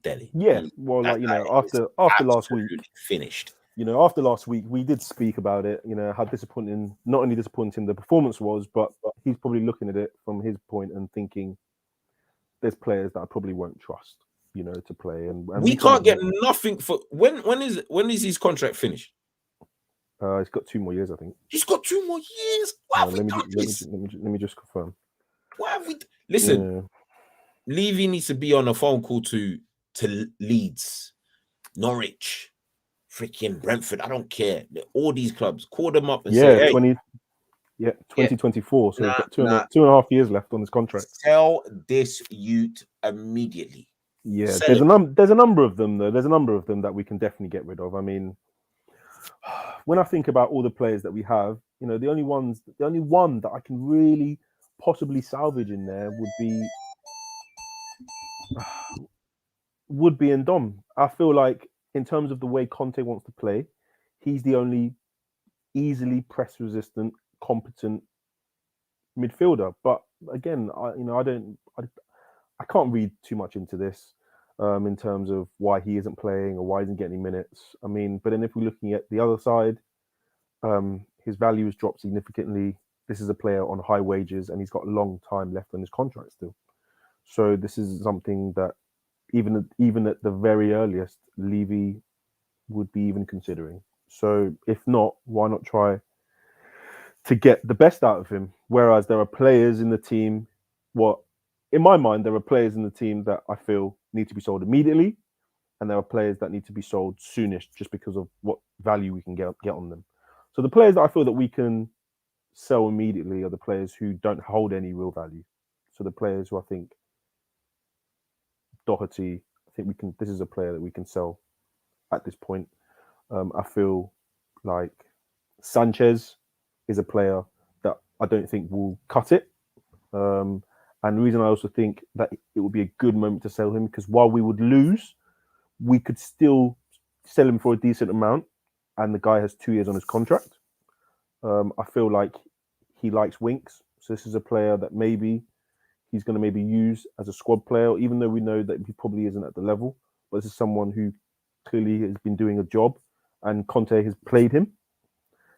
Dele. Yeah, well, after last week, finished. after last week, we did speak about it. How disappointing, not only disappointing the performance was, but he's probably looking at it from his point and thinking there's players that I probably won't trust, to play. And we can't get nothing for when is his contract finished? He's got 2 more years, I think. He's got 2 more years. Why have we done this? Let me just confirm. Why have we? Listen, Levy needs to be on a phone call to Leeds, Norwich, freaking Brentford. I don't care. All these clubs, call them up and say, hey, 2024. So he's got 2.5 years left on his contract. Sell this youth immediately. Yeah, there's a number of them though. There's a number of them that we can definitely get rid of. I mean, when I think about all the players that we have, the only one that I can really possibly salvage in there would be Ndom. I feel like in terms of the way Conte wants to play, he's the only easily press resistant, competent midfielder. But again, I can't read too much into this in terms of why he isn't playing or why he isn't getting minutes. I mean, but then if we're looking at the other side, his value has dropped significantly. This is a player on high wages and he's got a long time left on his contract still. So this is something that even at the very earliest, Levy would be even considering. So if not, why not try to get the best out of him? Whereas there are players in the team, in my mind, there are players in the team that I feel need to be sold immediately, and there are players that need to be sold soonish just because of what value we can get on them. So the players that I feel that we can sell immediately are the players who don't hold any real value. So the players who I think Doherty, this is a player that we can sell at this point. I feel like Sanchez is a player that I don't think will cut it. And the reason I also think that it would be a good moment to sell him, because while we would lose, we could still sell him for a decent amount. And the guy has 2 years on his contract. I feel like he likes winks. So this is a player that maybe he's going to use as a squad player, even though we know that he probably isn't at the level. But this is someone who clearly has been doing a job and Conte has played him.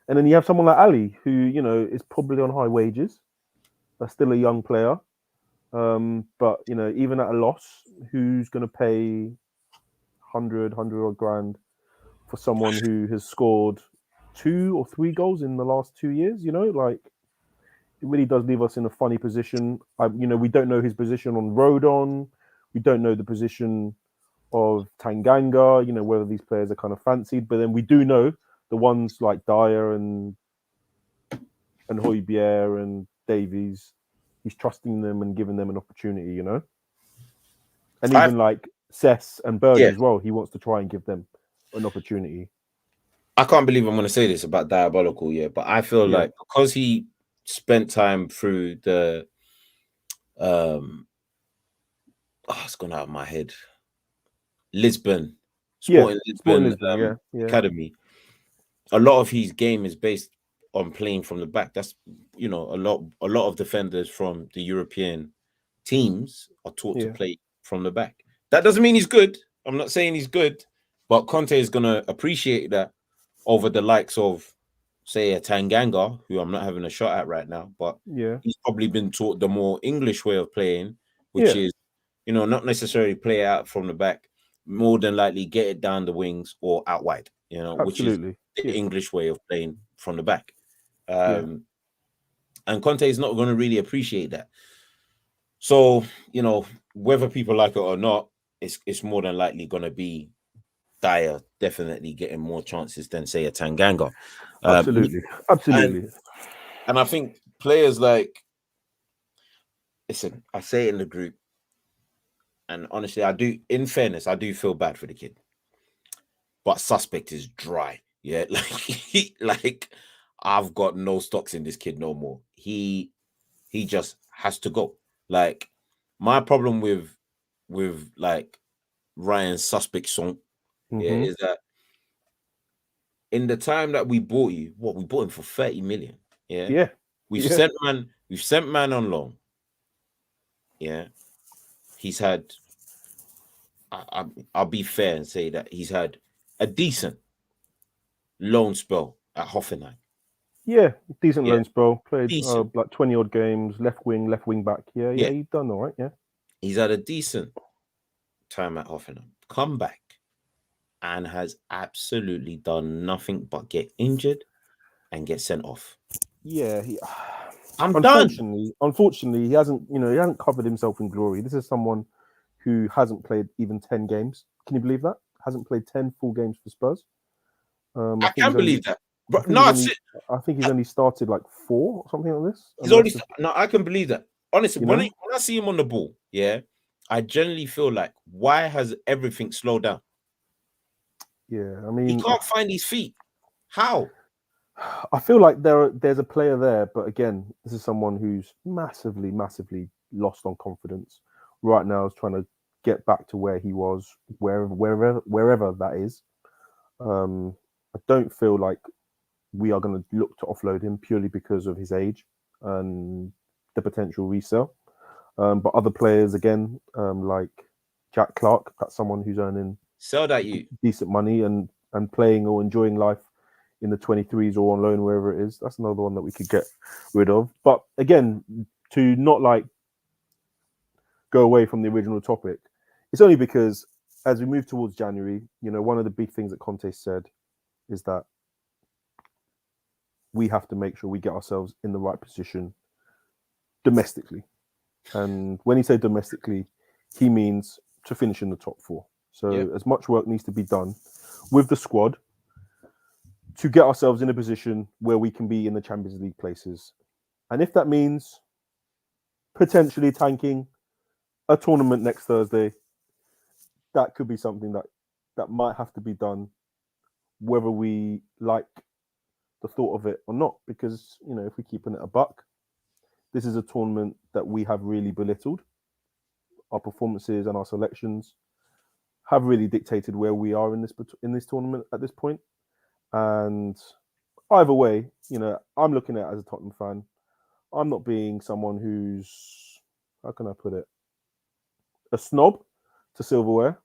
And then you have someone like Ali, who, is probably on high wages, but still a young player. But, even at a loss, who's going to pay 100 odd grand for someone who has scored 2 or 3 goals in the last 2 years? It really does leave us in a funny position. We don't know his position on Rodon. We don't know the position of Tanganga, whether these players are kind of fancied. But then we do know the ones like Dyer and Højbjerg and Davies, he's trusting them and giving them an opportunity, And even like Cess and Berge as well, he wants to try and give them an opportunity. I can't believe I'm going to say this about Diabolical, but I feel like because he spent time through the it's gone out of my head. Lisbon, Sporting Lisbon Academy. A lot of his game is based on playing from the back. That's a lot of defenders from the European teams are taught to play from the back. That doesn't mean he's good. I'm not saying he's good, but Conte is going to appreciate that over the likes of, say, a Tanganga, who I'm not having a shot at right now, but he's probably been taught the more English way of playing, which is, not necessarily play out from the back, more than likely get it down the wings or out wide, which is the English way of playing from the back. And Conte is not going to really appreciate that. So, whether people like it or not, it's more than likely going to be Dyer definitely getting more chances than, say, a Tanganga. Absolutely. And I think players like, listen, I say it in the group, and honestly, in fairness, I do feel bad for the kid. But Suspect is dry. Yeah, like I've got no stocks in this kid no more. He just has to go. Like, my problem with like Ryan's Suspect song, is that in the time that we bought you, we bought him for 30 million. Yeah. We've sent man on loan. Yeah. He's had, I'll be fair and say that he's had a decent loan spell at Hoffenheim. Yeah, decent Yeah. loan spell. Played Decent. like 20 odd games, left wing back. Yeah, Yeah. he's done all right. Yeah. He's had a decent time at Hoffenheim. Come back and has absolutely done nothing but get injured and get sent off. Yeah, I'm done. Unfortunately, he hasn't covered himself in glory. This is someone who hasn't played even 10 games. Can you believe that? Hasn't played 10 full games for Spurs. I can't believe that. But I think he's only started like 4 or something like this. I can believe that. Honestly, when I see him on the ball, yeah, I generally feel like, why has everything slowed down? Yeah, I mean, he can't find his feet. How? I feel like there's a player there, but again, this is someone who's massively lost on confidence right now. Is trying to get back to where he was, wherever that is. I don't feel like we are going to look to offload him purely because of his age and the potential resale. But other players, again, like Jack Clark, that's someone who's earning decent money and playing or enjoying life in the 23s or on loan, wherever it is. That's another one that we could get rid of. But again, to not like go away from the original topic, it's only because as we move towards January, one of the big things that Conte said is that we have to make sure we get ourselves in the right position domestically. And when he said domestically, he means to finish in the top 4. So as much work needs to be done with the squad to get ourselves in a position where we can be in the Champions League places. And if that means potentially tanking a tournament next Thursday, that could be something that might have to be done, whether we like the thought of it or not. Because, if we're keeping it a buck, this is a tournament that we have really belittled. Our performances and our selections have really dictated where we are in this tournament at this point. And either way, I'm looking at it as a Tottenham fan. I'm not being someone who's, how can I put it, a snob to silverware.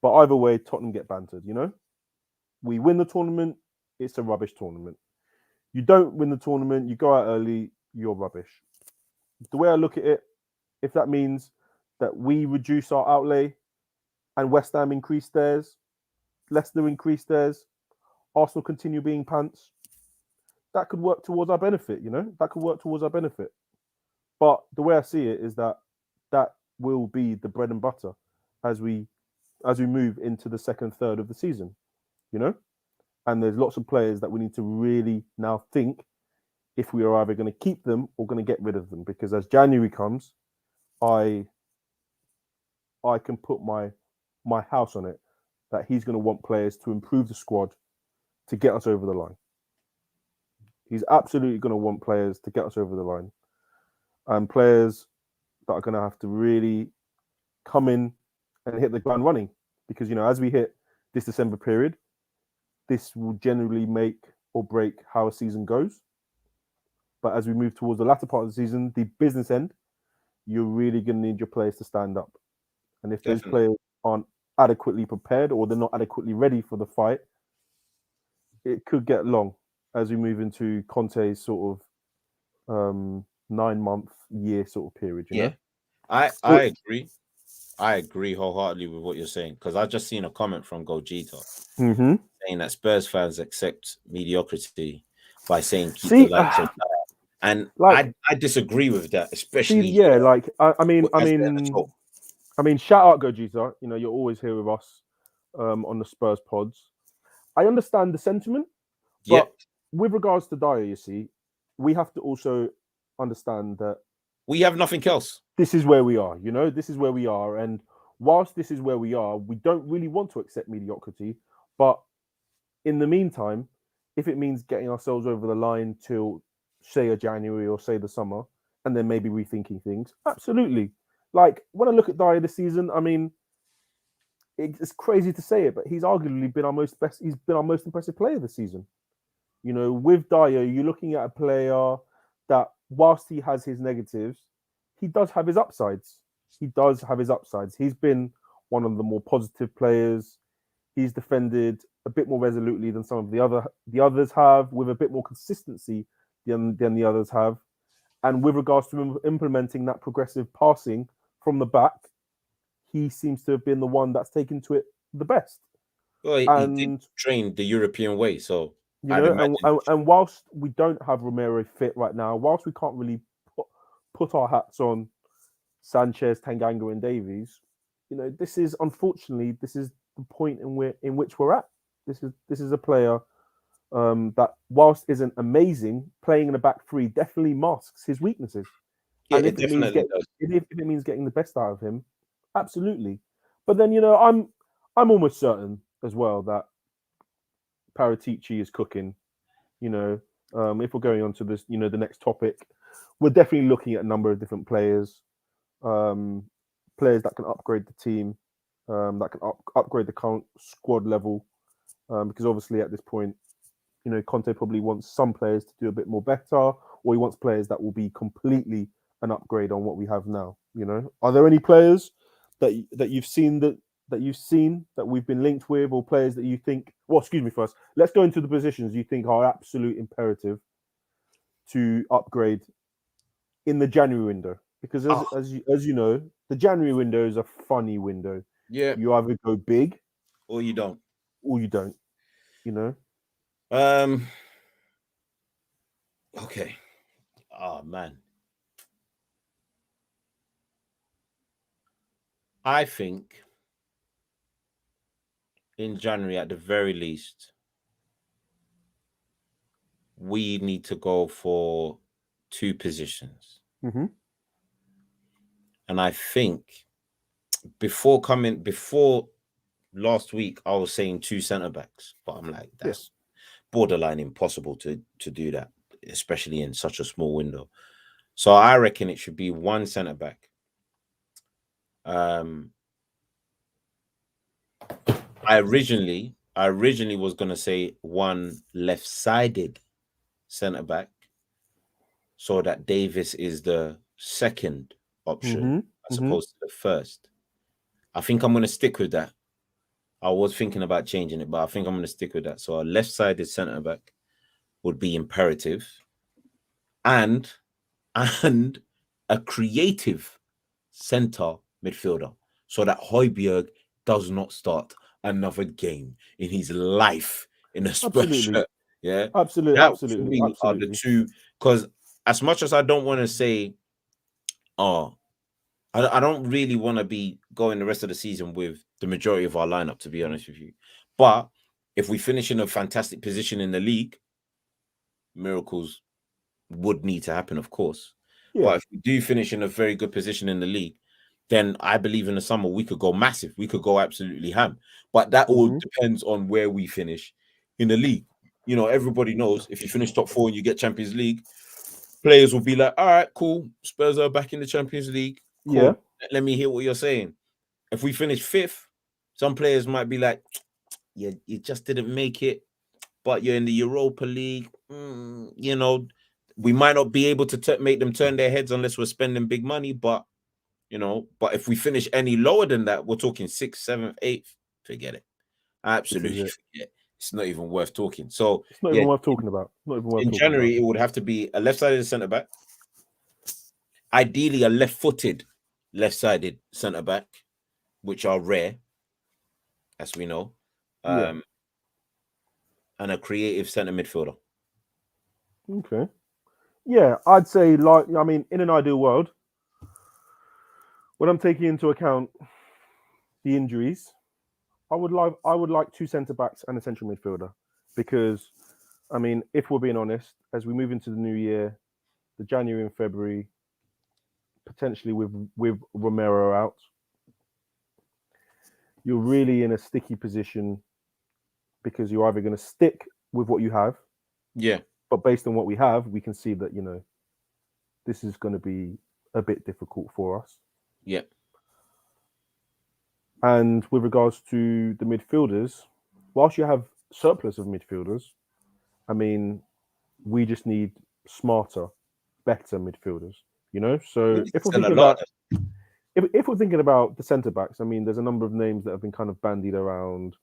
But either way, Tottenham get bantered, We win the tournament, it's a rubbish tournament. You don't win the tournament, you go out early, you're rubbish. The way I look at it, if that means that we reduce our outlay and West Ham increase theirs, Leicester increase theirs, Arsenal continue being pants, that could work towards our benefit, That could work towards our benefit. But the way I see it is that will be the bread and butter as we move into the second third of the season, And there's lots of players that we need to really now think if we are either going to keep them or going to get rid of them. Because as January comes, I can put my house on it that he's going to want players to improve the squad to get us over the line. He's absolutely going to want players to get us over the line. And players that are going to have to really come in and hit the ground running. Because, as we hit this December period, this will generally make or break how a season goes. But as we move towards the latter part of the season, the business end, you're really going to need your players to stand up. And if those players aren't adequately prepared or they're not adequately ready for the fight, it could get long as we move into Conte's sort of 9-month year sort of period. You know? I agree. I agree wholeheartedly with what you're saying because I just seen a comment from Gogita saying that Spurs fans accept mediocrity by saying keep the lights on. And I disagree with that, especially. I mean, shout out Gogita. You're always here with us on the Spurs pods. I understand the sentiment, but with regards to Dyche, you see, we have to also understand that we have nothing else. This is where we are, this is where we are. And whilst this is where we are, we don't really want to accept mediocrity. But in the meantime, if it means getting ourselves over the line till, say, a January or say the summer, and then maybe rethinking things, absolutely. Like, when I look at Dyche this season, I mean, it's crazy to say it, but he's arguably been our most impressive player this season. With Dyche, you're looking at a player that, whilst he has his negatives, he does have his upsides. He's been one of the more positive players. He's defended a bit more resolutely than some of the others have, with a bit more consistency than the others have. And with regards to implementing that progressive passing from the back, he seems to have been the one that's taken to it the best. Well, he did train the European way, so you know. And whilst we don't have Romero fit right now, whilst we can't really put our hats on Sanchez, Tanganga, and Davies, you know, this is unfortunately the point in which we're at. This is a player that, whilst isn't amazing, playing in a back three definitely masks his weaknesses. Yeah, and if it means getting the best out of him, absolutely. But then, you know, I'm almost certain as well that Paratici is cooking. You know, if we're going on to this, you know, the next topic, we're definitely looking at a number of different players, players that can upgrade the team, that can upgrade the current squad level, because obviously at this point, you know, Conte probably wants some players to do a bit more better, or he wants players that will be completely an upgrade on what we have now. You know, are there any players that you've seen that we've been linked with, or players that you think? Well, excuse me. First, let's go into the positions you think are absolute imperative to upgrade in the January window, because as you know, the January window is a funny window. Yeah, you either go big or you don't. You know. Okay. Oh man. I think in January, at the very least, we need to go for 2 positions. Mm-hmm. And I think before last week, I was saying 2 centre backs, but I'm like, that's borderline impossible to do that, especially in such a small window. So I reckon it should be 1 centre back. I originally was gonna say 1 left-sided centre back, so that Davis is the second option as opposed to the first. I think I'm gonna stick with that. I was thinking about changing it, but I think I'm gonna stick with that. So a left-sided centre back would be imperative, and a creative centre midfielder, so that Højbjerg does not start another game in his life in a Spurs shirt. Yeah, absolutely. Are the 2, because as much as I don't want to say, I don't really want to be going the rest of the season with the majority of our lineup, to be honest with you. But if we finish in a fantastic position in the league, miracles would need to happen, of course. Yeah. But if we do finish in a very good position in the league, then I believe in the summer we could go massive. We could go absolutely ham. But that all depends on where we finish in the league. You know, everybody knows if you finish top 4 and you get Champions League, players will be like, all right, cool. Spurs are back in the Champions League. Cool. Yeah. Let me hear what you're saying. If we finish 5th, some players might be like, yeah, you just didn't make it, but you're in the Europa League. You know, we might not be able to make them turn their heads unless we're spending big money, but you know, but if we finish any lower than that, we're talking 6th, 7th, 8th, forget it. Absolutely forget. It's not even worth talking. So it's not even worth talking about. In January, it would have to be a left-sided centre back, ideally a left-footed left-sided centre back, which are rare, as we know, and a creative centre midfielder. Okay. Yeah, I'd say, like, I mean, in an ideal world, when I'm taking into account the injuries, I would like 2 centre backs and a central midfielder, because, I mean, if we're being honest, as we move into the new year, the January and February, potentially with Romero out, you're really in a sticky position, because you're either going to stick with what you have, but based on what we have, we can see that, you know, this is going to be a bit difficult for us. Yeah. And with regards to the midfielders, whilst you have surplus of midfielders, I mean, we just need smarter, better midfielders, you know? So if we're thinking about the centre backs, I mean, there's a number of names that have been kind of bandied around.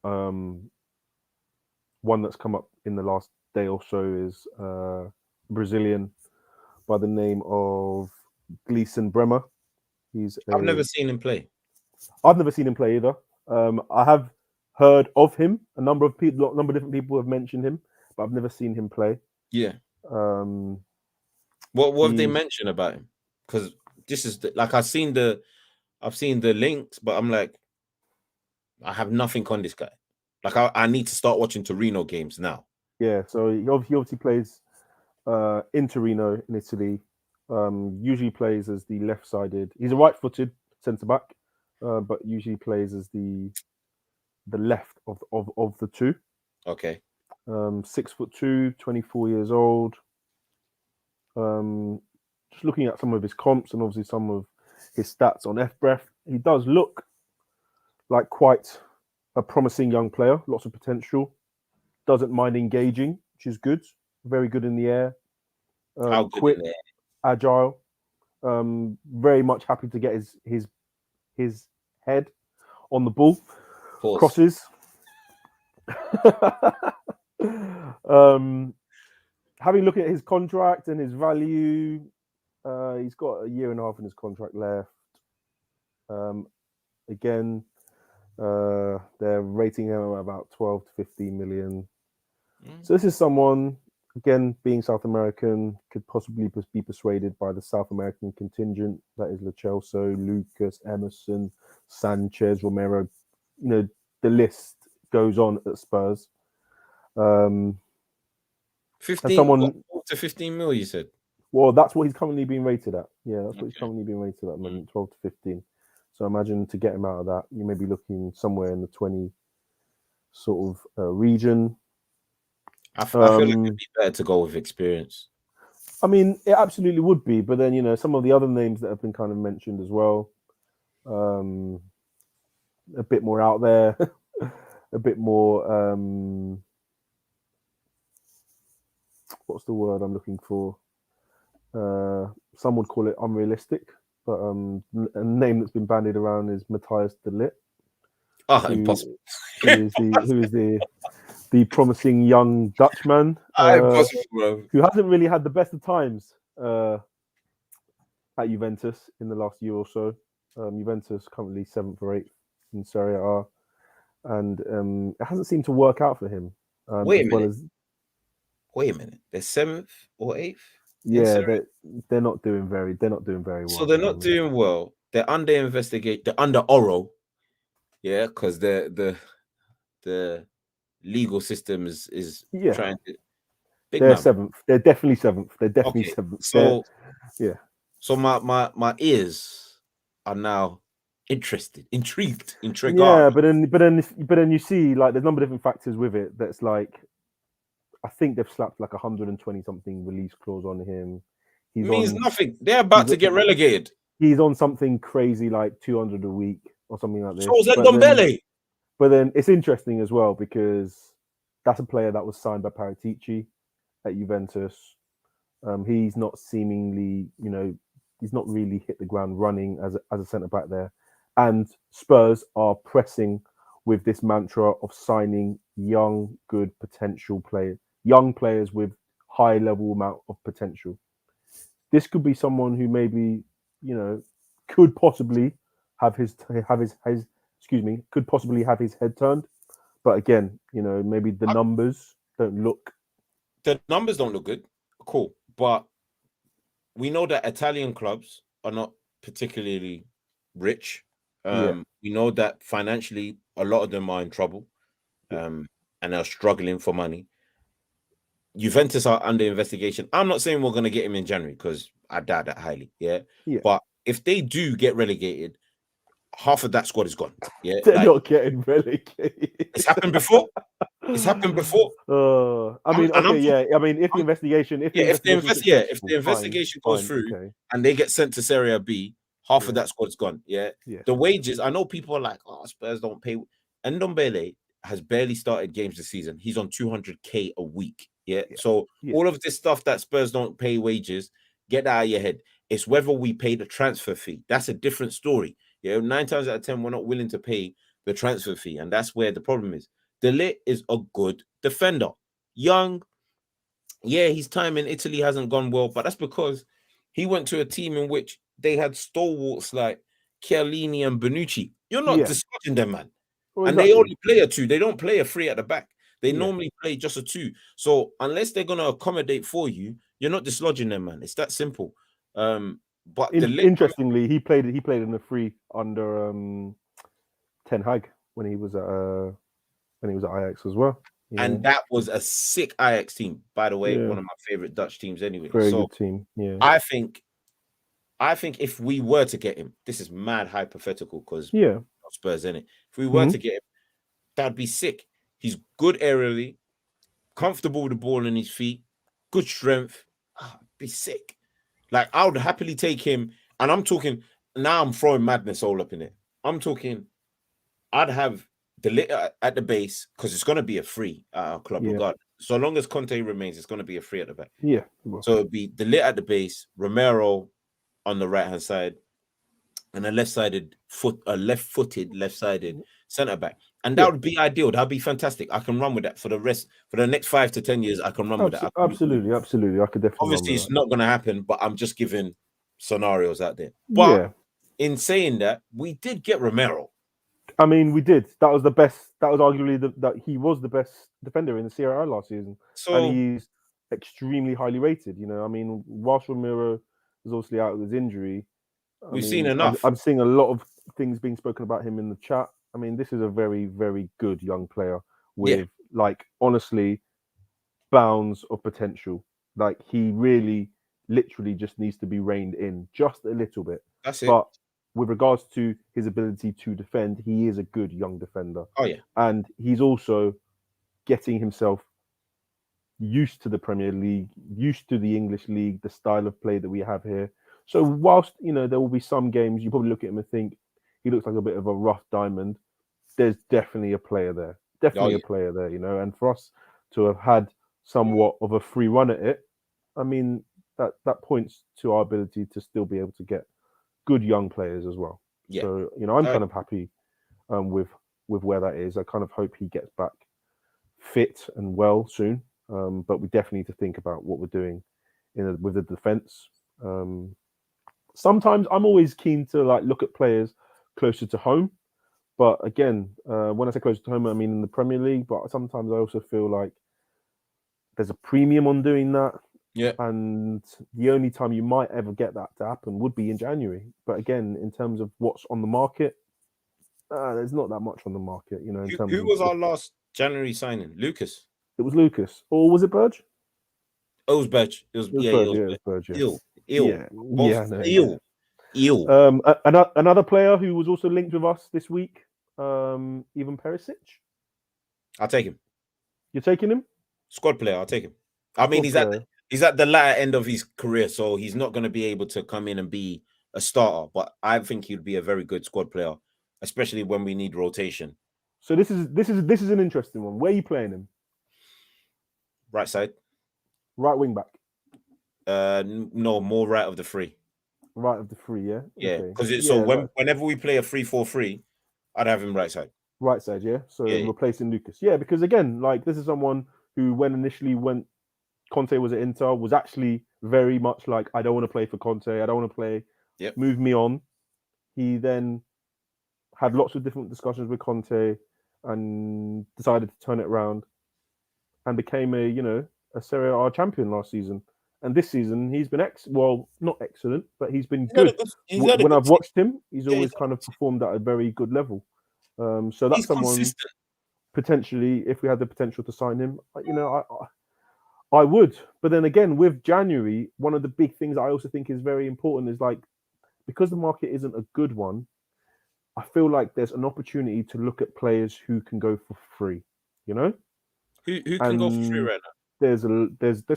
One that's come up in the last day or so is Brazilian by the name of Gleison Bremer. I've never seen him play. I've never seen him play either. I have heard of him. A number of different people have mentioned him, but I've never seen him play. Yeah. What have they mentioned about him? Because this is I've seen the links, but I'm like, I have nothing on this guy. Like I need to start watching Torino games now. Yeah, so he obviously plays in Torino in Italy. Usually plays as the left-sided. He's a right-footed centre back, but usually plays as the left of the two. Okay. 6'2", 24 years old. Just looking at some of his comps and obviously some of his stats on FBref, he does look like quite a promising young player. Lots of potential. Doesn't mind engaging, which is good. Very good in the air. How good quick, in the air? Agile. Very much happy to get his head on the ball. Pause. Crosses. Having looked at his contract and his value, he's got a year and a half in his contract left. Again, they're rating him at about 12 to 15 million. So this is someone, again, being South American, could possibly be persuaded by the South American contingent. That is Lo Celso, Lucas, Emerson, Sanchez, Romero. You know, the list goes on at Spurs. 15 to 15 mil, you said? Well, that's what he's currently being rated at. Yeah, that's what he's currently being rated at the moment, 12 to 15. So imagine to get him out of that, you may be looking somewhere in the 20 sort of region. I feel like it'd be better to go with experience. I mean, it absolutely would be, but then, you know, some of the other names that have been kind of mentioned as well, a bit more out there, a bit more, what's the word I'm looking for? Some would call it unrealistic, but a name that's been bandied around is Matthias de Ligt. Impossible. Who is the promising young Dutchman Impossible, bro. who hasn't really had the best of times at Juventus in the last year or so. Juventus currently 7th or 8th in Serie A, and it hasn't seemed to work out for him. Wait a minute. They're 7th or 8th? Yeah, they're not doing very well. So they're not doing well. They're under investigate. They're under Oro. Yeah, because the legal system is trying to. They're 7th. They're definitely 7th. They're definitely 7th. So yeah. So my ears are now intrigued. Yeah, but then you see, like, there's a number of different factors with it. That's like, I think they've slapped like 120 something release clause on him. It means nothing. They're about to get relegated. He's on something crazy like 200 a week or something like this. So is that Ndombele? But then it's interesting as well because that's a player that was signed by Paratici at Juventus. He's not seemingly, you know, he's not really hit the ground running as a centre back there. And Spurs are pressing with this mantra of signing young, good potential players, young players with high level amount of potential. This could be someone who maybe, you know, could possibly have his head turned. But again, you know, maybe the numbers don't look. The numbers don't look good. Cool. But we know that Italian clubs are not particularly rich. We know that financially, a lot of them are in trouble and are struggling for money. Juventus are under investigation. I'm not saying we're going to get him in January because I doubt that highly. Yeah. But if they do get relegated, half of that squad is gone. Yeah. They're not getting relegated. It's happened before. I mean, if the investigation goes through and they get sent to Serie B, half of that squad's gone. Yeah. The wages, I know people are like, oh, Spurs don't pay. And Ndombele has barely started games this season. He's on 200k a week. So all of this stuff that Spurs don't pay wages, get that out of your head. It's whether we pay the transfer fee. That's a different story. 9 times out of 10, we're not willing to pay the transfer fee, and that's where the problem is. Dyche is a good defender, young. Yeah, his time in Italy hasn't gone well, but that's because he went to a team in which they had stalwarts like Chiellini and Bonucci. You're not dislodging them, man. Well, and exactly. they only play a 2. They don't play a 3 at the back. They normally play just a 2. So unless they're gonna accommodate for you, you're not dislodging them, man. It's that simple. But interestingly, he played in the 3 under Ten Hag when he was at Ajax as well. And that was a sick Ajax team, by the way. One of my favorite Dutch teams, anyway. Very good team. Yeah, I think if we were to get him, this is mad hypothetical because Spurs in it. If we were to get him, that'd be sick. He's good aerially, comfortable with the ball in his feet, good strength. Be sick. Like I would happily take him. And I'm talking now. I'm throwing madness all up in it. I'm talking. I'd have Dyche at the base because it's going to be a free at our club regardless. So long as Conte remains, it's going to be a free at the back. Yeah. So it'd be Dyche at the base, Romero on the right hand side, and a left-footed left-sided centre back, and that would be ideal. That'd be fantastic. I can run with that for the next 5 to 10 years. I can run with that. Absolutely. I could definitely. Obviously, it's not going to happen, but I'm just giving scenarios out there. But in saying that, we did get Romero. I mean, we did. That was the best. That was arguably that he was the best defender in the Serie A last season, and he's extremely highly rated. I mean, whilst Romero is obviously out with his injury, we've seen enough. I'm seeing a lot of things being spoken about him in the chat. I mean, this is a very, very good young player with, honestly, bounds of potential. Like, he really, literally just needs to be reined in just a little bit. That's it. But with regards to his ability to defend, he is a good young defender. Oh, yeah. And he's also getting himself used to the Premier League, used to the English League, the style of play that we have here. So whilst, there will be some games, you probably look at him and think he looks like a bit of a rough diamond, there's definitely a player there. A player there, and for us to have had somewhat of a free run at it, I mean, that points to our ability to still be able to get good young players as well. Yeah. So, I'm kind of happy with where that is. I kind of hope he gets back fit and well soon. But we definitely need to think about what we're doing with the defense. Sometimes I'm always keen to look at players closer to home. But again, when I say closer to home, I mean in the Premier League. But sometimes I also feel like there's a premium on doing that. Yeah. And the only time you might ever get that to happen would be in January. But again, in terms of what's on the market, there's not that much on the market. Who was our last January signing? Lucas. It was Lucas, or was it Burge? Oh, it was Burge. It was Burge. Ill. Another player who was also linked with us this week, Ivan Perisic. I'll take him. You're taking him? Squad player. I'll take him. I mean, he's at the latter end of his career, so he's not going to be able to come in and be a starter. But I think he'd be a very good squad player, especially when we need rotation. So this is an interesting one. Where are you playing him? Right side. Right wing back. No, more right of the 3. Right of the 3, yeah. Yeah, because whenever we play a 3-4-3, I'd have him right side. Right side, yeah. So replacing Lucas, yeah. Because again, this is someone who, when Conte was at Inter, was actually very much like, I don't want to play for Conte. I don't want to play. Yep. Move me on. He then had lots of different discussions with Conte and decided to turn it around and became a Serie A champion last season. And this season, he's been not excellent, but he's been good. When I've watched him, he's always kind of performed at a very good level. So that's someone consistent. Potentially, if we had the potential to sign him, I would. But then again, with January, one of the big things I also think is very important is because the market isn't a good one, I feel like there's an opportunity to look at players who can go for free. Who can go for free right now? There's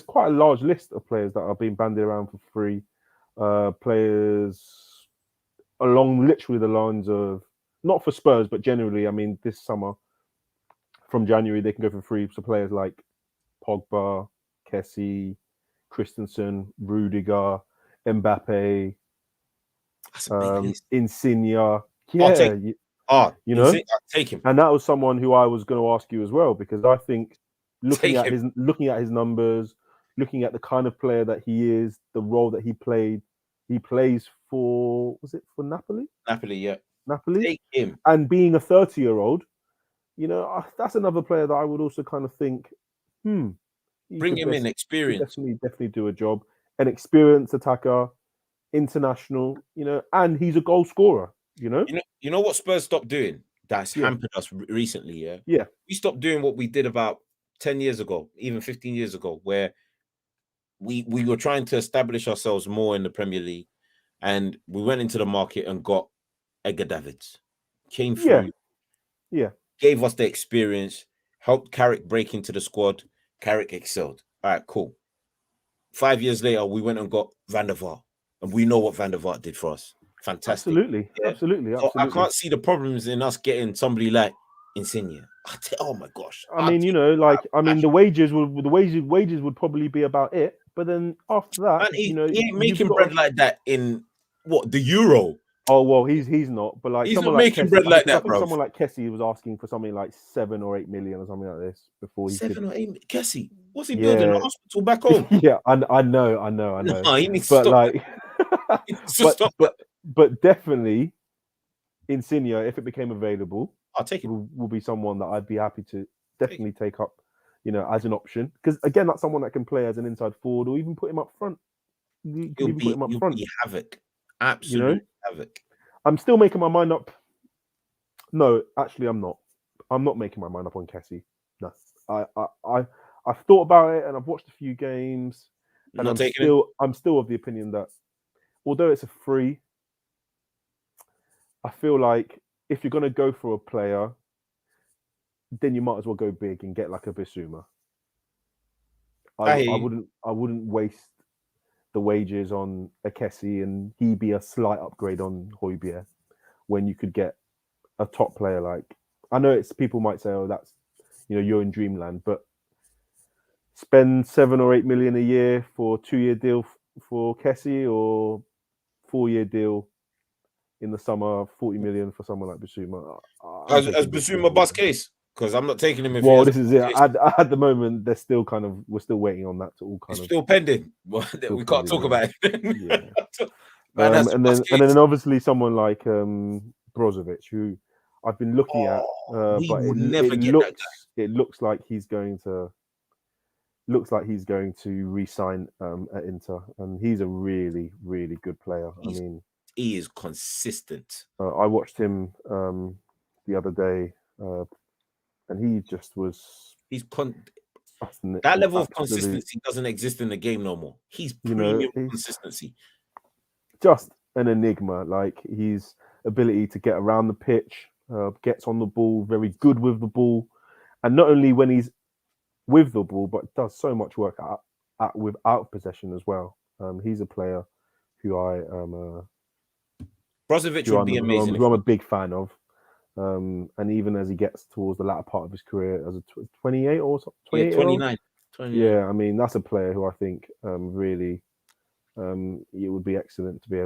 quite a large list of players that are being bandied around for free. Players along literally the lines of, not for Spurs, but generally, I mean, this summer from January they can go for free. So players like Pogba, Kessie, Christensen, Rudiger, Mbappe, Insigne. Yeah, you know, take him. And that was someone who I was going to ask you as well, because I think looking at his numbers, looking at the kind of player that he is, the role that he plays for, was it for Napoli? Napoli, yeah. Napoli. Take him. And being a 30-year-old, you know, that's another player that I would also kind of think, bring him in, experience. Definitely do a job. An experienced attacker, international, you know, and he's a goal scorer, you know. You know what Spurs stopped doing? That's hampered us recently, yeah? Yeah. We stopped doing what we did about 10 years ago, even 15 years ago, where we were trying to establish ourselves more in the Premier League, and we went into the market and got Edgar Davids. Came through, gave us the experience, helped Carrick break into the squad. Carrick excelled. All right, cool. 5 years later, we went and got Van der Vaart, and we know what Van der Vaart did for us. Fantastic. Absolutely. So I can't see the problems in us getting somebody like Insigne. Oh my gosh. I mean, you know, like, the wages would probably be about it, but then after that, he, you know, he ain't making bread like that in what, the Euro. Oh well, he's not, but like he's someone not like making Kessie, bread like that, I think bro. Someone like Kessie was asking for something like 7 or 8 million or something like this before he 7 or 8. Kessie, what's he building? A hospital back home? Yeah, I know. No, he needs but to stop. Like, but definitely, Insigne, if it became available, I'll take it. Will be someone that I'd be happy to definitely take up, you know, as an option. Because again, that's someone that can play as an inside forward or even put him up front. He'll be havoc. Absolute havoc. I'm still making my mind up. No, actually, I'm not. I'm not making my mind up on Kessie. No, I've thought about it and I've watched a few games, and I'm still of the opinion that although it's a free, I feel like if you're going to go for a player, then you might as well go big and get like a Bissouma. I wouldn't waste the wages on a Kessie and he be a slight upgrade on Højbjerg when you could get a top player like. I know people might say, oh, that's, you know, you're in dreamland, but spend 7 or 8 million a year for a 2-year deal for Kessie or 4-year deal in the summer, 40 million for someone like Bissouma. As Bissouma bust case, because I'm not taking him. Well, this is it. At the moment, we're still waiting on that to all kind of. Still pending. Well, we can't talk about it. Man, and then obviously someone like Brozovic, who I've been looking at, but it looks like he's going to re-sign at Inter, and he's a really, really good player. He is consistent. I watched him the other day, and he just was. That level of consistency doesn't exist in the game no more. He's premium consistency. Just an enigma. Like his ability to get around the pitch, gets on the ball, very good with the ball, and not only when he's with the ball, but does so much work without possession as well. He's a player who I am. Brozovic would be amazing. Who I'm a big fan of. And even as he gets towards the latter part of his career as a 28 or 28 29. Yeah, I mean, that's a player who I think really it would be excellent to be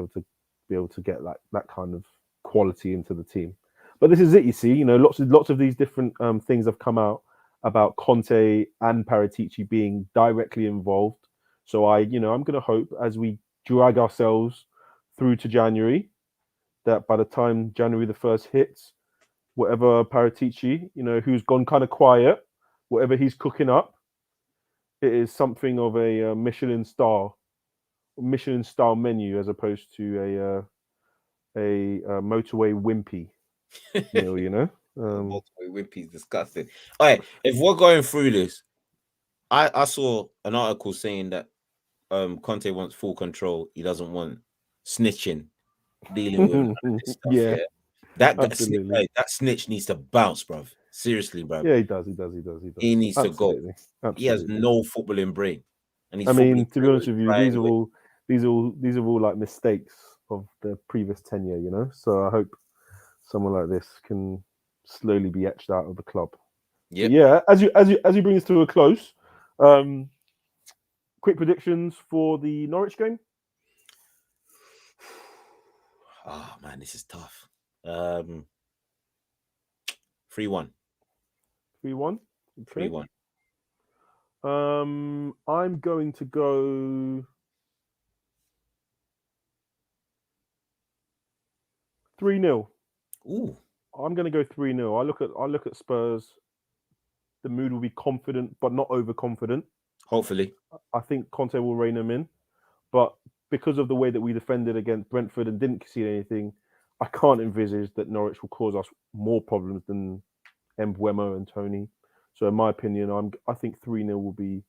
able to get that kind of quality into the team. But this is it, you see, you know, lots of these different things have come out about Conte and Paratici being directly involved. So I'm going to hope as we drag ourselves through to January that by the time January the 1st hits, whatever Paratici, you know, who's gone kind of quiet, whatever he's cooking up, it is something of a Michelin star menu as opposed to a motorway wimpy meal, you know. Motorway wimpy is disgusting. All right, if we're going through this, I saw an article saying that Conte wants full control. He doesn't want snitching, dealing with this stuff. Yeah. That snitch needs to bounce, bruv. Seriously, bruv. Yeah, he does. He needs to go. Absolutely. He has no footballing brain. And to be honest with you, these are all like mistakes of the previous tenure, you know. So I hope someone like this can slowly be etched out of the club. Yeah. As you bring this to a close, quick predictions for the Norwich game. Oh man, this is tough. 3-1. 3-1. Okay. 3-1. I'm going to go 3-0. Ooh. I'm going to go 3-0. I look at Spurs. The mood will be confident, but not overconfident. Hopefully. I think Conte will rein them in. But because of the way that we defended against Brentford and didn't concede anything, I can't envisage that Norwich will cause us more problems than Mbeumo and Tony. So in my opinion, I think 3-0 will be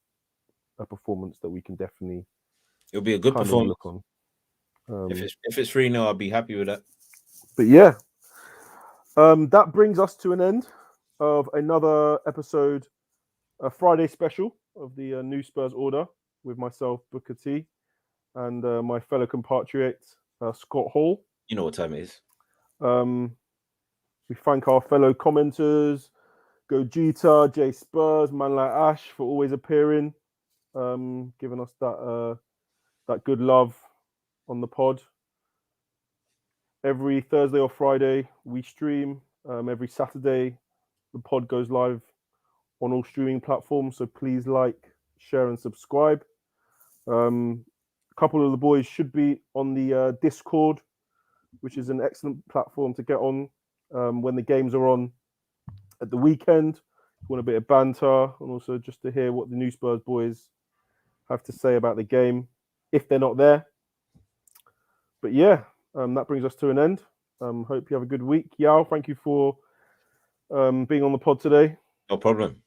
a performance that we can definitely It'll be a good performance. Look on. If it's 3-0, I'll be happy with that. But yeah. That brings us to an end of another episode, a Friday special of the new Spurs Order with myself, Booker T, and my fellow compatriot, Scott Hall. You know what time it is. We thank our fellow commenters, Gogeta, J Spurs, man like Ash, for always appearing, giving us that good love on the pod. Every Thursday or Friday, we stream. Every Saturday, the pod goes live on all streaming platforms. So please like, share, and subscribe. A couple of the boys should be on the Discord, which is an excellent platform to get on when the games are on at the weekend. If you want a bit of banter and also just to hear what the new Spurs boys have to say about the game, if they're not there. But yeah. That brings us to an end. Hope you have a good week. Yao, thank you for being on the pod today. No problem.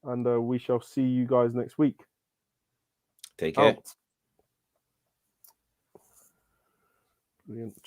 And we shall see you guys next week. Take care. Out. Brilliant.